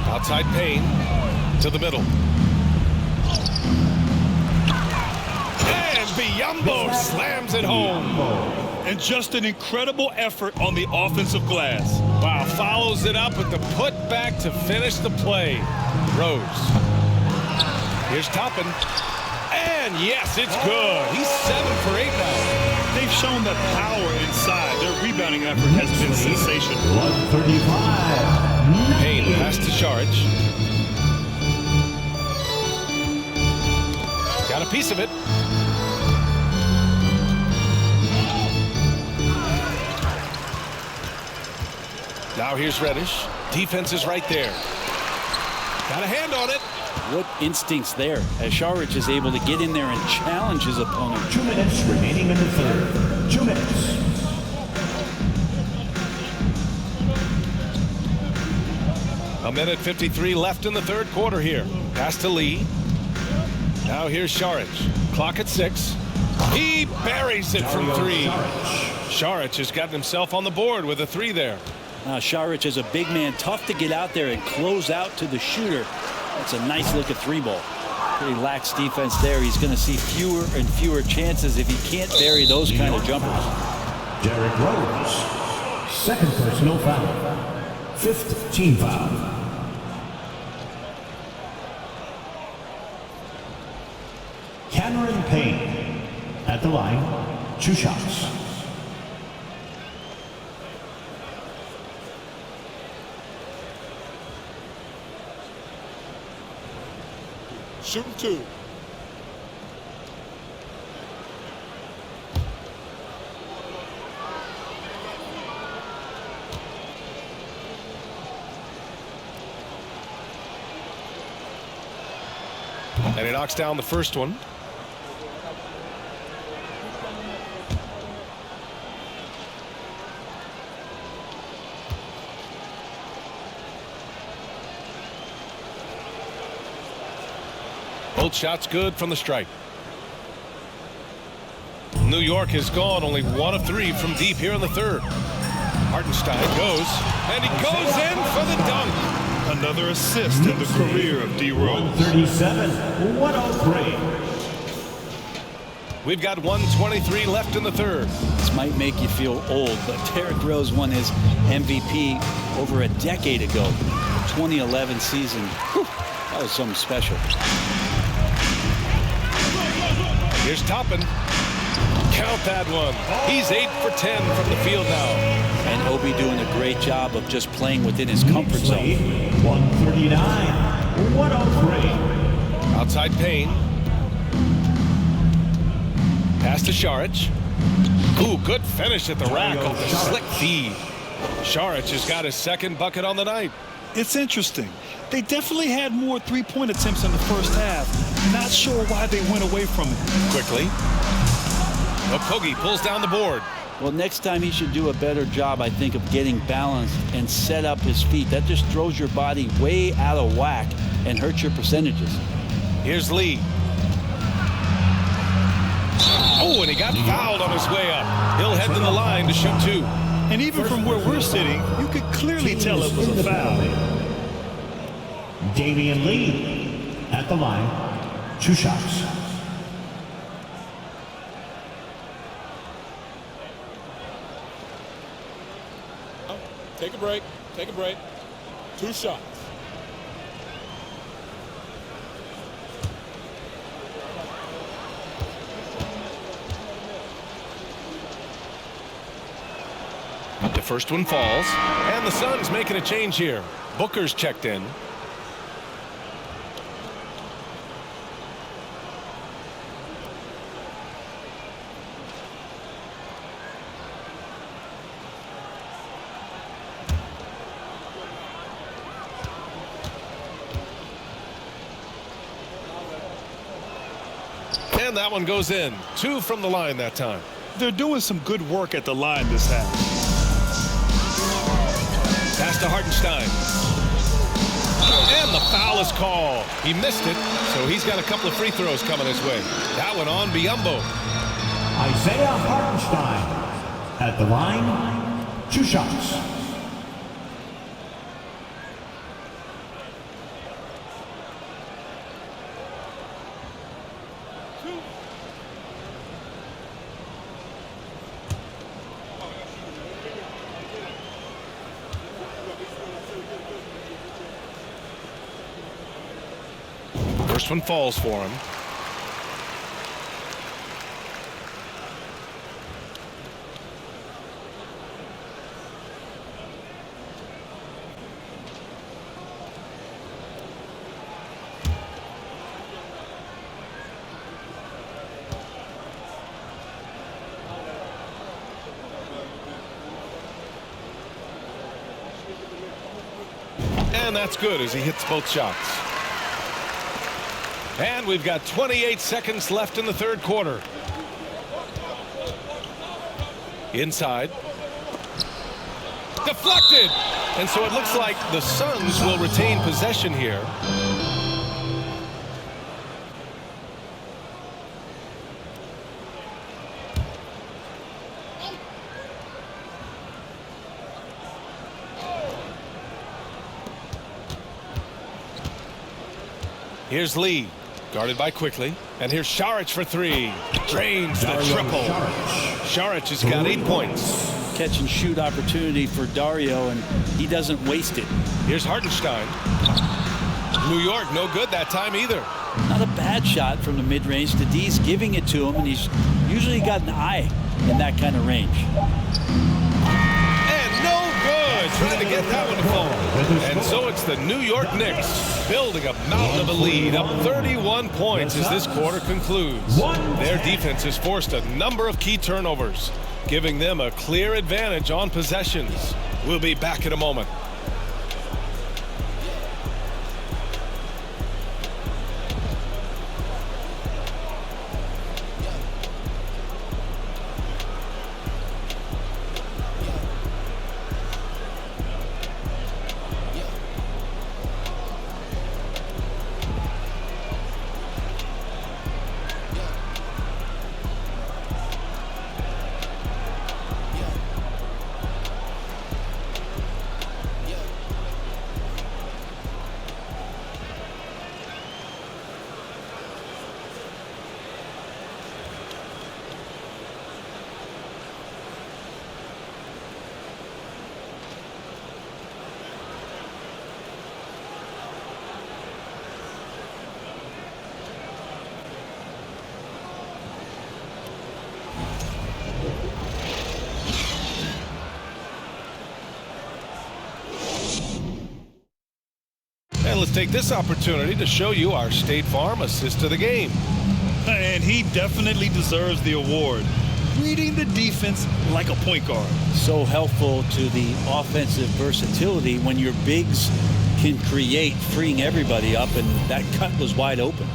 Outside Payne to the middle. And Biombo slams it home. And just an incredible effort on the offensive glass. Wow, follows it up with the putback to finish the play. Rose. Here's Toppin. And yes, it's good. He's 7 for 8 now. They've shown that power inside. Their rebounding effort has been sensational. 135. Payne pass to Saric. Got a piece of it. Now here's Reddish. Defense is right there. Got a hand on it. What instincts there as Saric is able to get in there and challenge his opponent. 2 minutes remaining in the third. 2 minutes. A minute 53 left in the third quarter here. Pass to Lee. Now here's Saric. Clock at 6. He buries it from 3. Saric has gotten himself on the board with a 3 there. Saric is a big man, tough to get out there and close out to the shooter. That's a nice look at 3 ball. Pretty lax defense there. He's going to see fewer and fewer chances if he can't bury those kind of jumpers. Derrick Rose. Second personal foul. Fifth team foul. Cameron Payne at the line. 2 shots. Shooting 2. And he knocks down the first one. Both shots good from the stripe. New York has gone only 1 of 3 from deep here in the third. Hartenstein goes, and he goes in for the dunk. Another assist in the career of D. Rose. 137, 103. We've got 1:23 left in the third. This might make you feel old, but Derrick Rose won his MVP over a decade ago. 2011 season. Whew, that was something special. Here's Toppin. Count that one. He's 8 for 10 from the field now. And Obi doing a great job of just playing within his comfort zone. 139, 103. Outside Payne. Pass to Saric. Ooh, good finish at the rack off the slick feed. Saric has got his second bucket on the night. It's interesting. They definitely had more three-point attempts in the first half. Not sure why they went away from it. Quickly. Okogie pulls down the board. Well, next time he should do a better job, I think, of getting balanced and set up his feet. That just throws your body way out of whack and hurts your percentages. Here's Lee. Oh, and he got fouled on his way up. He'll head to the line to shoot 2. And even from where we're sitting, you could clearly tell it was a foul. Damian Lee at the line. 2 shots. Take a break. Take a break. 2 shots. The first one falls, and the Suns making a change here. Booker's checked in. And that one goes in. 2 from the line that time. They're doing some good work at the line this half. Pass to Hartenstein. And the foul is called. He missed it, so he's got a couple of free throws coming his way. That one on Biyombo. Isaiah Hartenstein at the line, 2 shots. First one falls for him. And that's good as he hits both shots. And we've got 28 seconds left in the third quarter. Inside. Deflected! And so it looks like the Suns will retain possession here. Here's Lee, guarded by Quickly. And here's Saric for 3. Drains the triple. Saric has got 8 points. Catch and shoot opportunity for Dario, and he doesn't waste it. Here's Hartenstein. New York, no good that time either. Not a bad shot from the mid-range. The D's giving it to him, and he's usually got an eye in that kind of range. Trying to get that one to fall. And so it's the New York Knicks building a mountain of a lead, up 31 points as this quarter concludes. Their defense has forced a number of key turnovers, giving them a clear advantage on possessions. We'll be back in a moment. And let's take this opportunity to show you our State Farm assist of the game. And he definitely deserves the award. Reading the defense like a point guard. So helpful to the offensive versatility when your bigs can create, freeing everybody up, and that cut was wide open.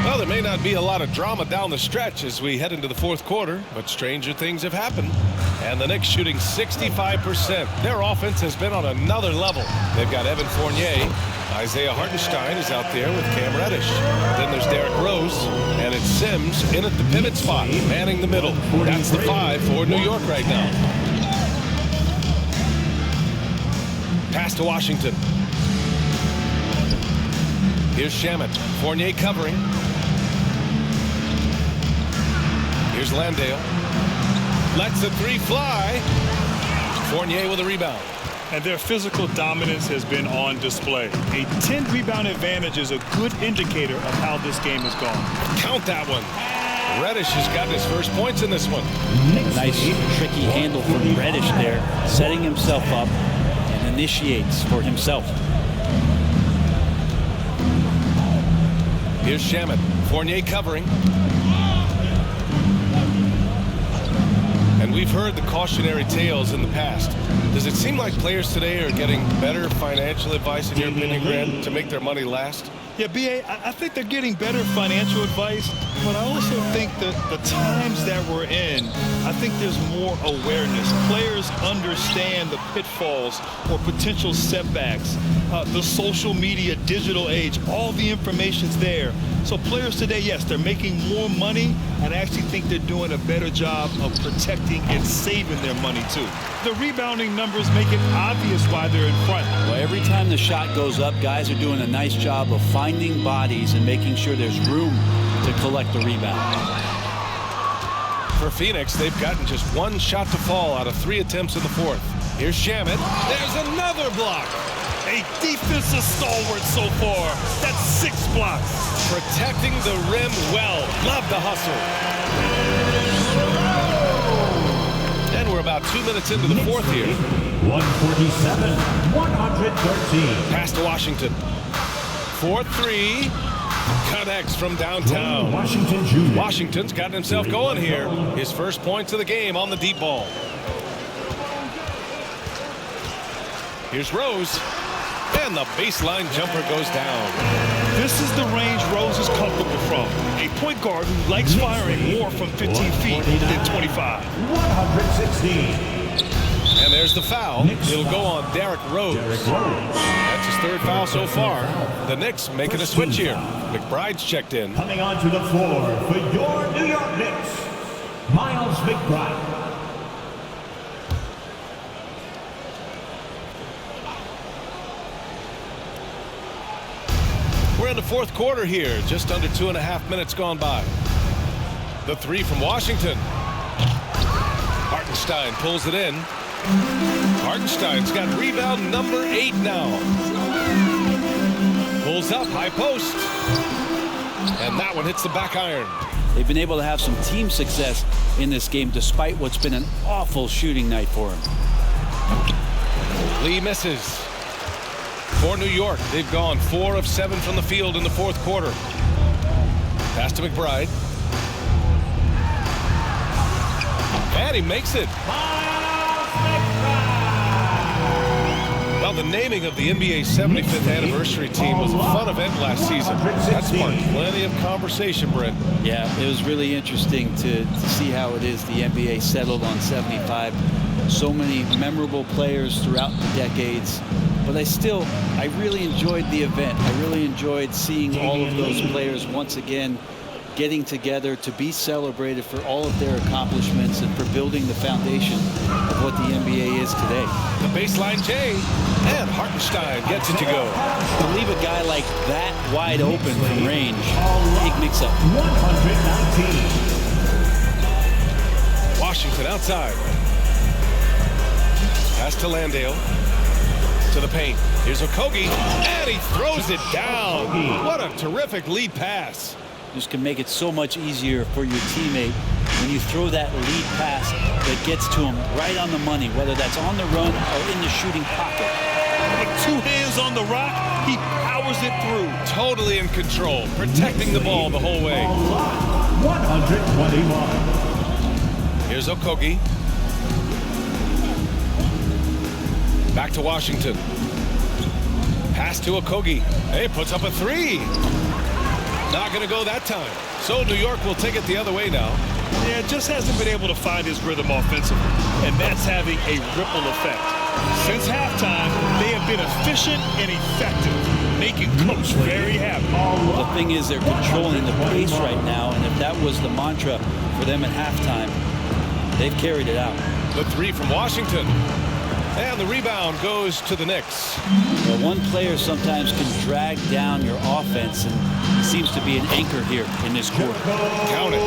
Well, there may not be a lot of drama down the stretch as we head into the fourth quarter, but stranger things have happened. And the Knicks shooting 65%. Their offense has been on another level. They've got Evan Fournier. Isaiah Hartenstein is out there with Cam Reddish. Then there's Derrick Rose, and it's Sims in at the pivot spot, manning the middle. That's the 5 for New York right now. Pass to Washington. Here's Shamet. Fournier covering. Here's Landale. Lets the 3 fly. Fournier with a rebound. And their physical dominance has been on display. A 10-rebound advantage is a good indicator of how this game has gone. Count that one. Reddish has gotten his first points in this one. Nice, tricky handle from Reddish there, setting himself up and initiates for himself. Here's Shamet. Fournier covering. And we've heard the cautionary tales in the past. Does it seem like players today are getting better financial advice, in your opinion, Grant, to make their money last? Yeah, B.A., I think they're getting better financial advice, but I also think that the times that we're in, I think there's more awareness. Players understand the pitfalls or potential setbacks, the social media, digital age, all the information's there. So players today, yes, they're making more money, and I actually think they're doing a better job of protecting and saving their money, too. The rebounding numbers make it obvious why they're in front. Well, every time the shot goes up, guys are doing a nice job of finding bodies and making sure there's room to collect the rebound. For Phoenix, they've gotten just one shot to fall out of 3 attempts in the fourth. Here's Shamet. There's another block. A defensive stalwart so far. That's 6 blocks. Protecting the rim well. Love the hustle. And we're about 2 minutes into the fourth here. 147, 113. Pass to Washington. 4-3. Connects from downtown. Washington Jr. Washington's gotten himself going here. His first points of the game on the deep ball. Here's Rose. And the baseline jumper goes down. This is the range Rose is comfortable from. A point guard who likes firing more from 15 feet than 25. 116. And there's the foul. It'll go on Derrick Rose. That's his 3rd foul so far. The Knicks making a switch here. McBride's checked in. Coming onto the floor for your New York Knicks, Miles McBride. We're in the fourth quarter here. Just under 2.5 minutes gone by. The 3 from Washington. Hartenstein pulls it in. Hartenstein's got rebound number 8 now. Pulls up, high post. And that one hits the back iron. They've been able to have some team success in this game despite what's been an awful shooting night for him. Lee misses. For New York, they've gone 4 of 7 from the field in the fourth quarter. Pass to McBride. And he makes it. Well, the naming of the NBA's 75th anniversary team was a fun event last season. That sparked plenty of conversation, Brent. Yeah, it was really interesting to see how it is the NBA settled on 75. So many memorable players throughout the decades. But I really enjoyed the event. I really enjoyed seeing all of those players once again getting together to be celebrated for all of their accomplishments and for building the foundation of what the NBA is today. The baseline J, and Hartenstein gets it to go. To leave a guy like that wide open from range, big mix-up. 119. Washington outside. Pass to Landale. To the paint. Here's Okogie, and he throws it down. What a terrific lead pass. Just can make it so much easier for your teammate when you throw that lead pass that gets to him right on the money, whether that's on the run or in the shooting pocket. With 2 hands on the rock, he powers it through. Totally in control, protecting the ball the whole way. 121. Here's Okogie. Back to Washington. Pass to Okogie. Hey, puts up a 3. Not going to go that time. So New York will take it the other way now. Yeah, just hasn't been able to find his rhythm offensively, and that's having a ripple effect. Since halftime, they have been efficient and effective, making Coach very happy. The thing is, they're controlling the pace right now, and if that was the mantra for them at halftime, they've carried it out. The 3 from Washington. And the rebound goes to the Knicks. Well, one player sometimes can drag down your offense, and he seems to be an anchor here in this quarter. Count it.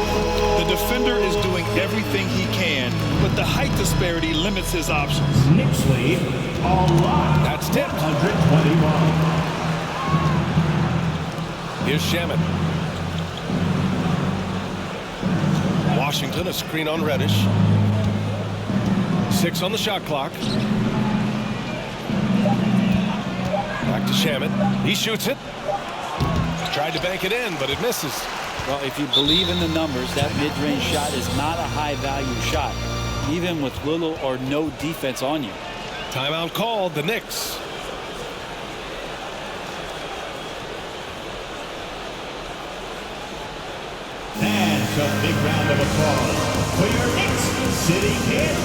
The defender is doing everything he can, but the height disparity limits his options. Knicks lead, all right. That's tipped. 121. Here's Shamet. Washington, a screen on Reddish. 6 on the shot clock. Back to Shamet. He shoots it. Tried to bank it in, but it misses. Well, if you believe in the numbers, that mid-range shot is not a high-value shot, even with little or no defense on you. Timeout called, the Knicks. And a big round of applause for your Knicks City Kid.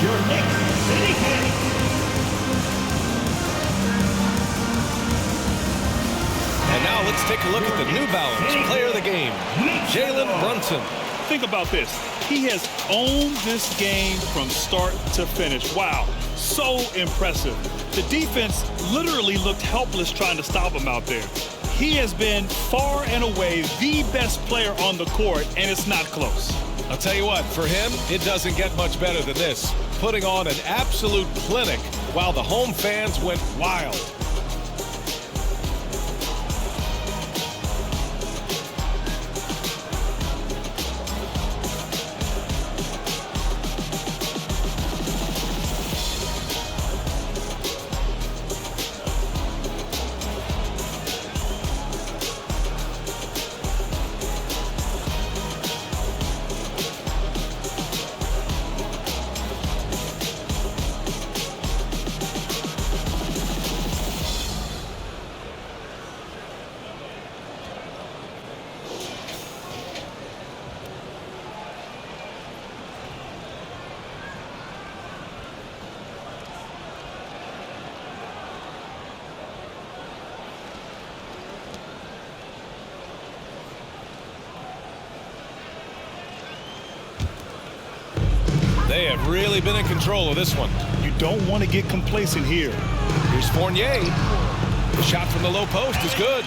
Your Knicks City Kid. And now let's take a look at the New Balance player of the game, Jalen Brunson. Think about this. He has owned this game from start to finish. Wow, so impressive. The defense literally looked helpless trying to stop him out there. He has been far and away the best player on the court, and it's not close. I'll tell you what, for him, it doesn't get much better than this. Putting on an absolute clinic while the home fans went wild. They have really been in control of this one. You don't want to get complacent here. Here's Fournier. The shot from the low post is good.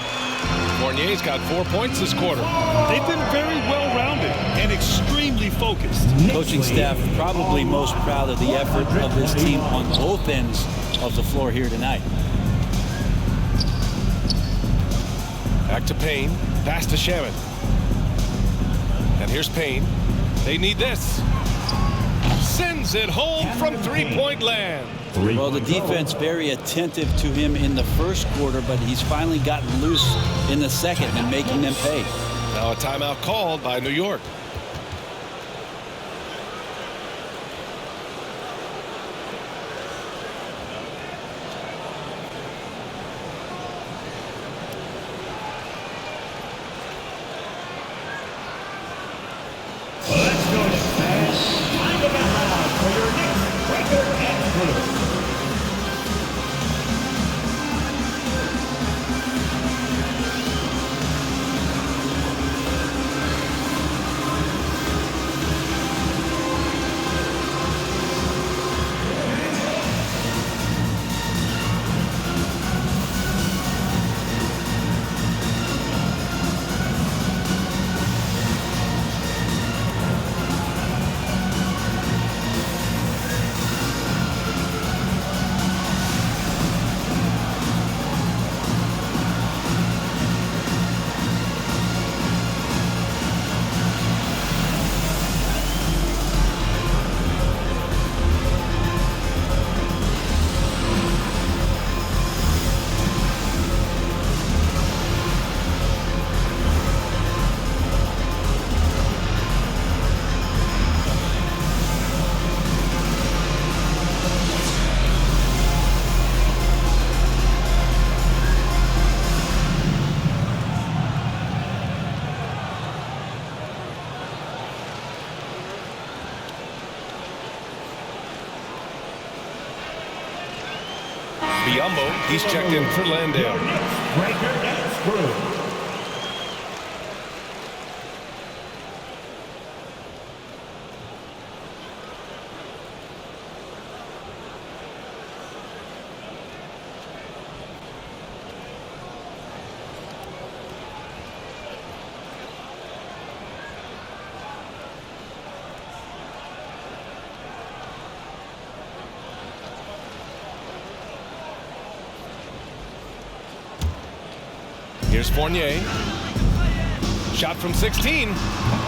Fournier's got 4 points this quarter. They've been very well-rounded and extremely focused. Coaching staff probably most proud of the effort of this team on both ends of the floor here tonight. Back to Payne. Pass to Shaman. And here's Payne. They need this. Sends it home from three-point land. Well, the defense very attentive to him in the first quarter, but he's finally gotten loose in the second and making them pay. Now a timeout called by New York. Let's go to fast. Time to get loud for your Knicks record and crew. Gumbo. He's checked in for Landale. Breaker dance crew. Here's Fournier. Shot from 16.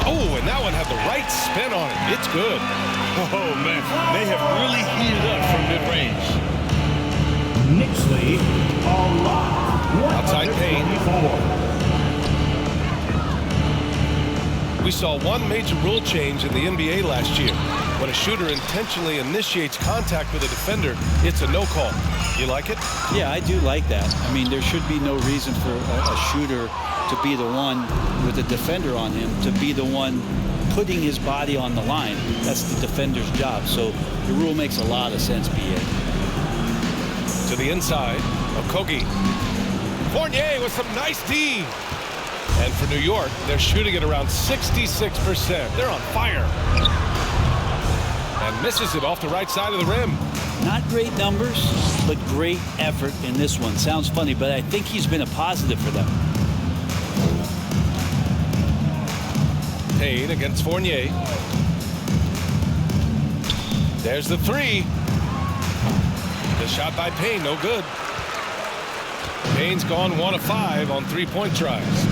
Oh, and that one had the right spin on it. It's good. Oh, man. They have really heated up from mid-range. Knicks lead a lot. Outside Payne. We saw one major rule change in the NBA last year. When a shooter intentionally initiates contact with a defender, it's a no call. You like it? Yeah, I do like that. I mean, there should be no reason for a shooter to be the one with a defender on him, to be the one putting his body on the line. That's the defender's job. So the rule makes a lot of sense, B.A. To the inside, Okogie. Fournier with some nice D. And for New York, they're shooting at around 66%. They're on fire. And misses it off the right side of the rim. Not great numbers, but great effort in this one. Sounds funny, but I think he's been a positive for them. Payne against Fournier. There's the three. The shot by Payne, no good. Payne's gone 1 of 5 on three-point tries.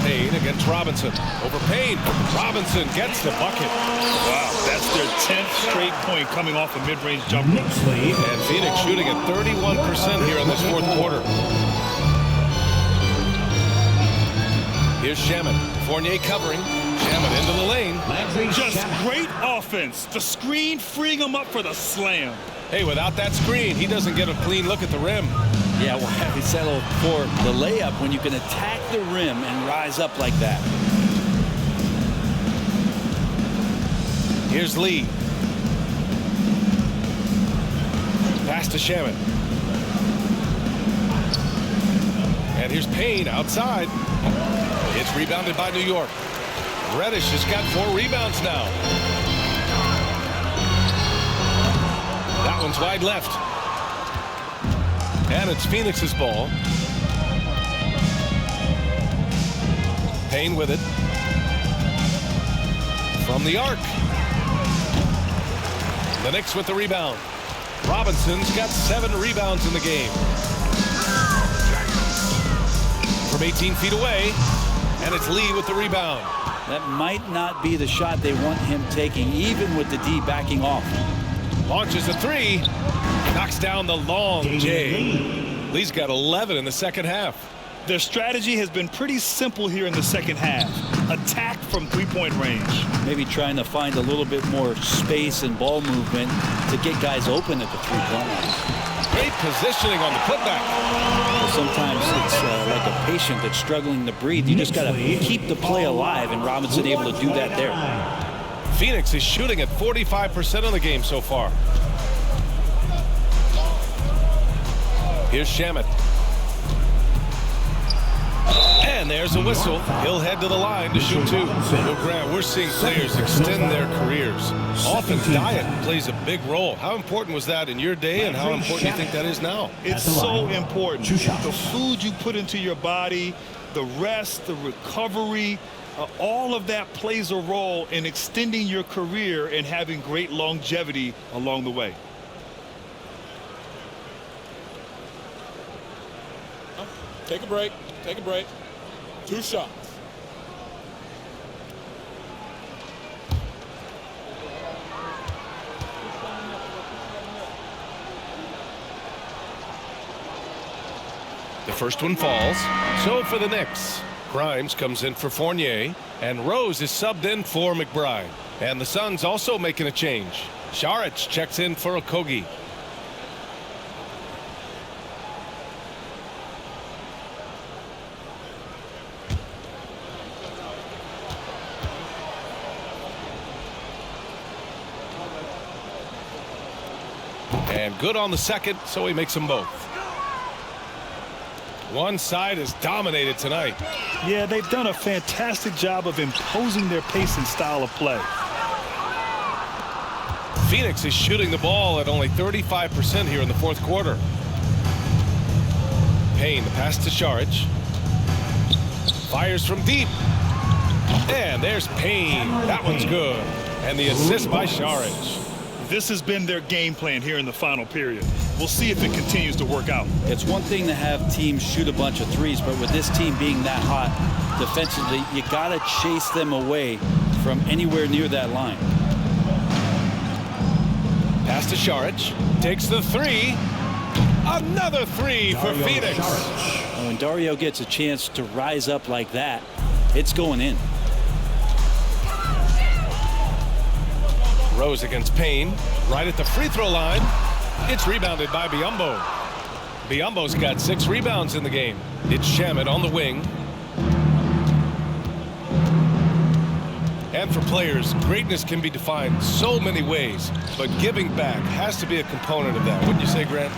Payne against Robinson. Over Payne. Robinson gets the bucket. Wow, that's their 10th straight point coming off a mid-range jumper. And Phoenix shooting at 31% here in this fourth quarter. Here's Shaman. Fournier covering. Shaman into the lane. Just great offense. The screen freeing him up for the slam. Hey, without that screen, he doesn't get a clean look at the rim. Yeah, well, we settled for the layup when you can attack the rim and rise up like that. Here's Lee. Pass to Shaman. And here's Payne outside. It's rebounded by New York. Reddish has got 4 rebounds now. That one's wide left. And it's Phoenix's ball. Payne with it. From the arc. The Knicks with the rebound. Robinson's got 7 rebounds in the game. From 18 feet away. And it's Lee with the rebound. That might not be the shot they want him taking, even with the D backing off. Launches a 3. Knocks down the long J. Lee's got 11 in the second half. Their strategy has been pretty simple here in the second half. Attack from three-point range. Maybe trying to find a little bit more space and ball movement to get guys open at the three-point line. Great positioning on the putback. Well, sometimes it's like a patient that's struggling to breathe. You just got to keep the play alive, and Robinson able to do that there. Phoenix is shooting at 45% of the game so far. Here's Shamet. And there's a whistle. He'll head to the line to shoot 2. Well, Grant, we're seeing players extend their careers. Often diet plays a big role. How important was that in your day, and how important do you think that is now? It's so important. The food you put into your body, the rest, the recovery, all of that plays a role in extending your career and having great longevity along the way. Take a break. Take a break. 2 shots. The first one falls. So for the Knicks, Grimes comes in for Fournier, and Rose is subbed in for McBride. And the Suns also making a change. Saric checks in for Okogie. And good on the second, so he makes them both. One side is dominated tonight. Yeah, they've done a fantastic job of imposing their pace and style of play. Phoenix is shooting the ball at only 35% here in the fourth quarter. Payne, the pass to Saric. Fires from deep. And there's Payne. That one's good. And the assist by Saric. This has been their game plan here in the final period. We'll see if it continues to work out. It's one thing to have teams shoot a bunch of threes, but with this team being that hot defensively, you got to chase them away from anywhere near that line. Pass to Saric. Takes the three. Another three for Phoenix. When Dario gets a chance to rise up like that, it's going in. Rose against Payne. Right at the free throw line. It's rebounded by Biyombo. Biyombo's got 6 rebounds in the game. It's Shamet on the wing. And for players, greatness can be defined so many ways, but giving back has to be a component of that. Wouldn't you say, Grant?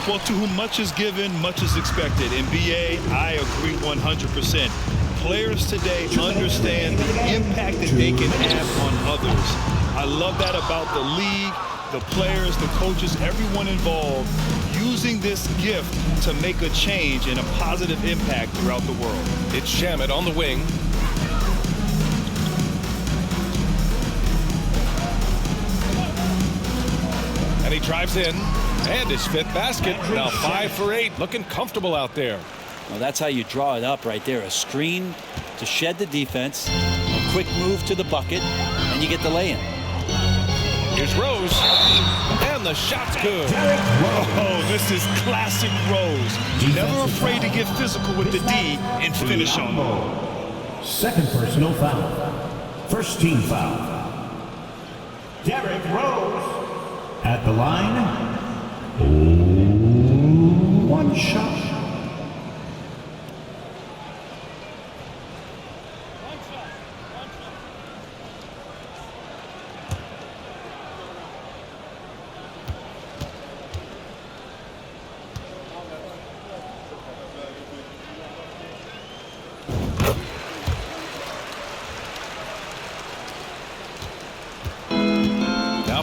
Well, to whom much is given, much is expected. In BA, I agree 100%. Players today understand the impact that they can have on others. I love that about the league, the players, the coaches, everyone involved, using this gift to make a change and a positive impact throughout the world. It's Shamet on the wing. And he drives in, and his 5th basket. Now 5 for 8, looking comfortable out there. Well, that's how you draw it up right there. A screen to shed the defense, a quick move to the bucket, and you get the lay-in. Here's Rose, and the shot's good. Oh, this is classic Rose. Never afraid to get physical with the D and finish on them. Second personal foul. First team foul. Derrick Rose at the line. One shot.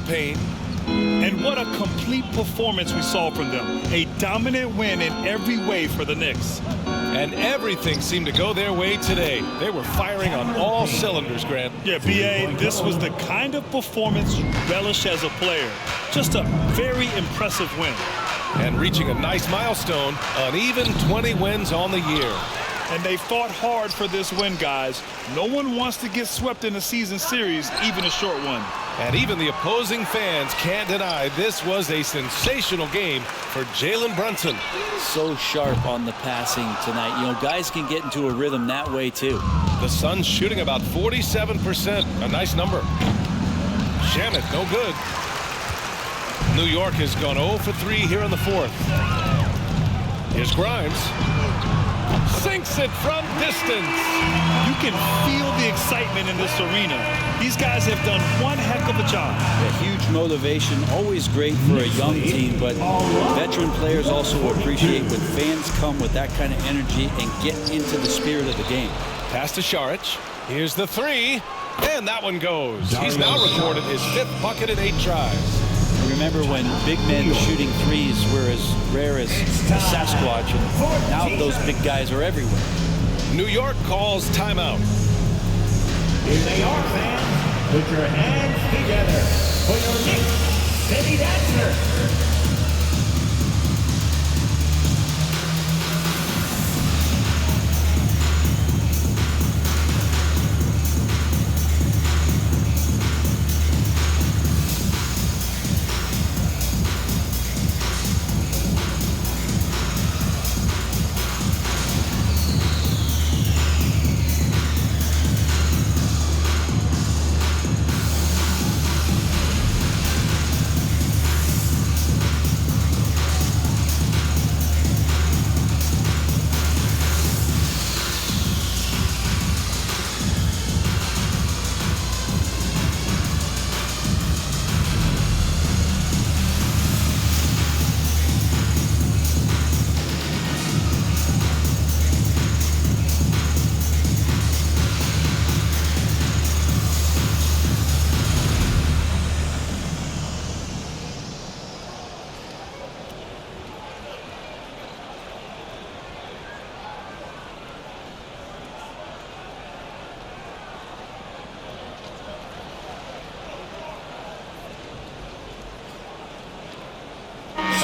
Payne. And what a complete performance we saw from them. A dominant win in every way for the Knicks. And everything seemed to go their way today. They were firing on all cylinders, Grant. Yeah, B.A., this was the kind of performance you relish as a player. Just a very impressive win. And reaching a nice milestone, an even 20 wins on the year. And they fought hard for this win, guys. No one wants to get swept in a season series, even a short one. And even the opposing fans can't deny this was a sensational game for Jalen Brunson. So sharp on the passing tonight. You know, guys can get into a rhythm that way, too. The Suns shooting about 47%. A nice number. Shamet, no good. New York has gone 0 for 3 here in the fourth. Here's Grimes. Sinks it from distance. You can feel the excitement in this arena. These guys have done one heck of a job. A huge motivation, always great for a young team, but veteran players also appreciate when fans come with that kind of energy and get into the spirit of the game. Pass to Saric. Here's the three, and that one goes. He's now recorded his 5th bucket in 8 tries. Remember when big men shooting threes were as rare as a Sasquatch, and now those big guys are everywhere. New York calls timeout. Here they are, fans. Put your hands together for your Knicks City Dancer.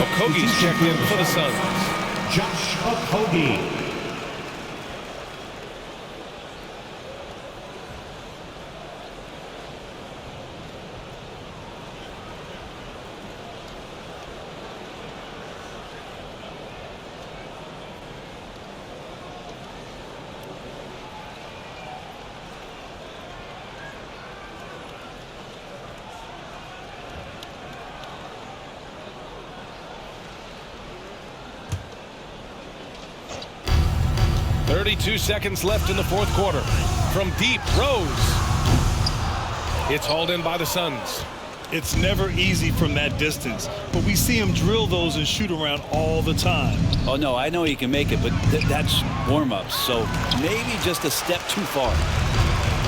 Okogie's checked in for the Suns. Josh Okogie. .32 seconds left in the fourth quarter. From deep, Rose. It's hauled in by the Suns. It's never easy from that distance, but we see him drill those and shoot around all the time. Oh, no, I know he can make it, but that's warm-ups, so maybe just a step too far.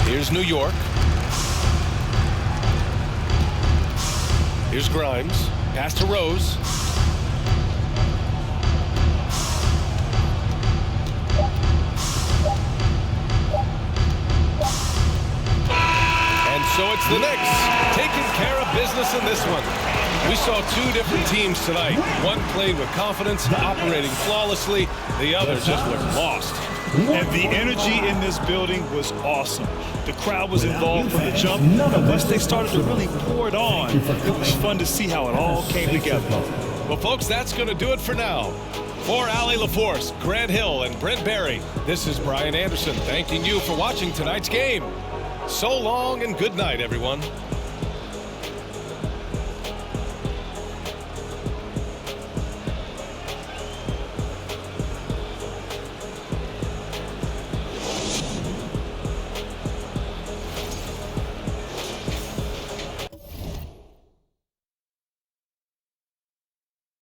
Here's New York. Here's Grimes. Pass to Rose. So it's the Knicks taking care of business in this one. We saw two different teams tonight. One played with confidence, operating flawlessly. The other just looked lost. And the energy in this building was awesome. The crowd was involved from the jump. Once they started to really pour it on, it was fun to see how it all came together. Well, folks, that's going to do it for now. For Allie LaForce, Grant Hill, and Brent Barry, this is Brian Anderson thanking you for watching tonight's game. So long and good night, everyone.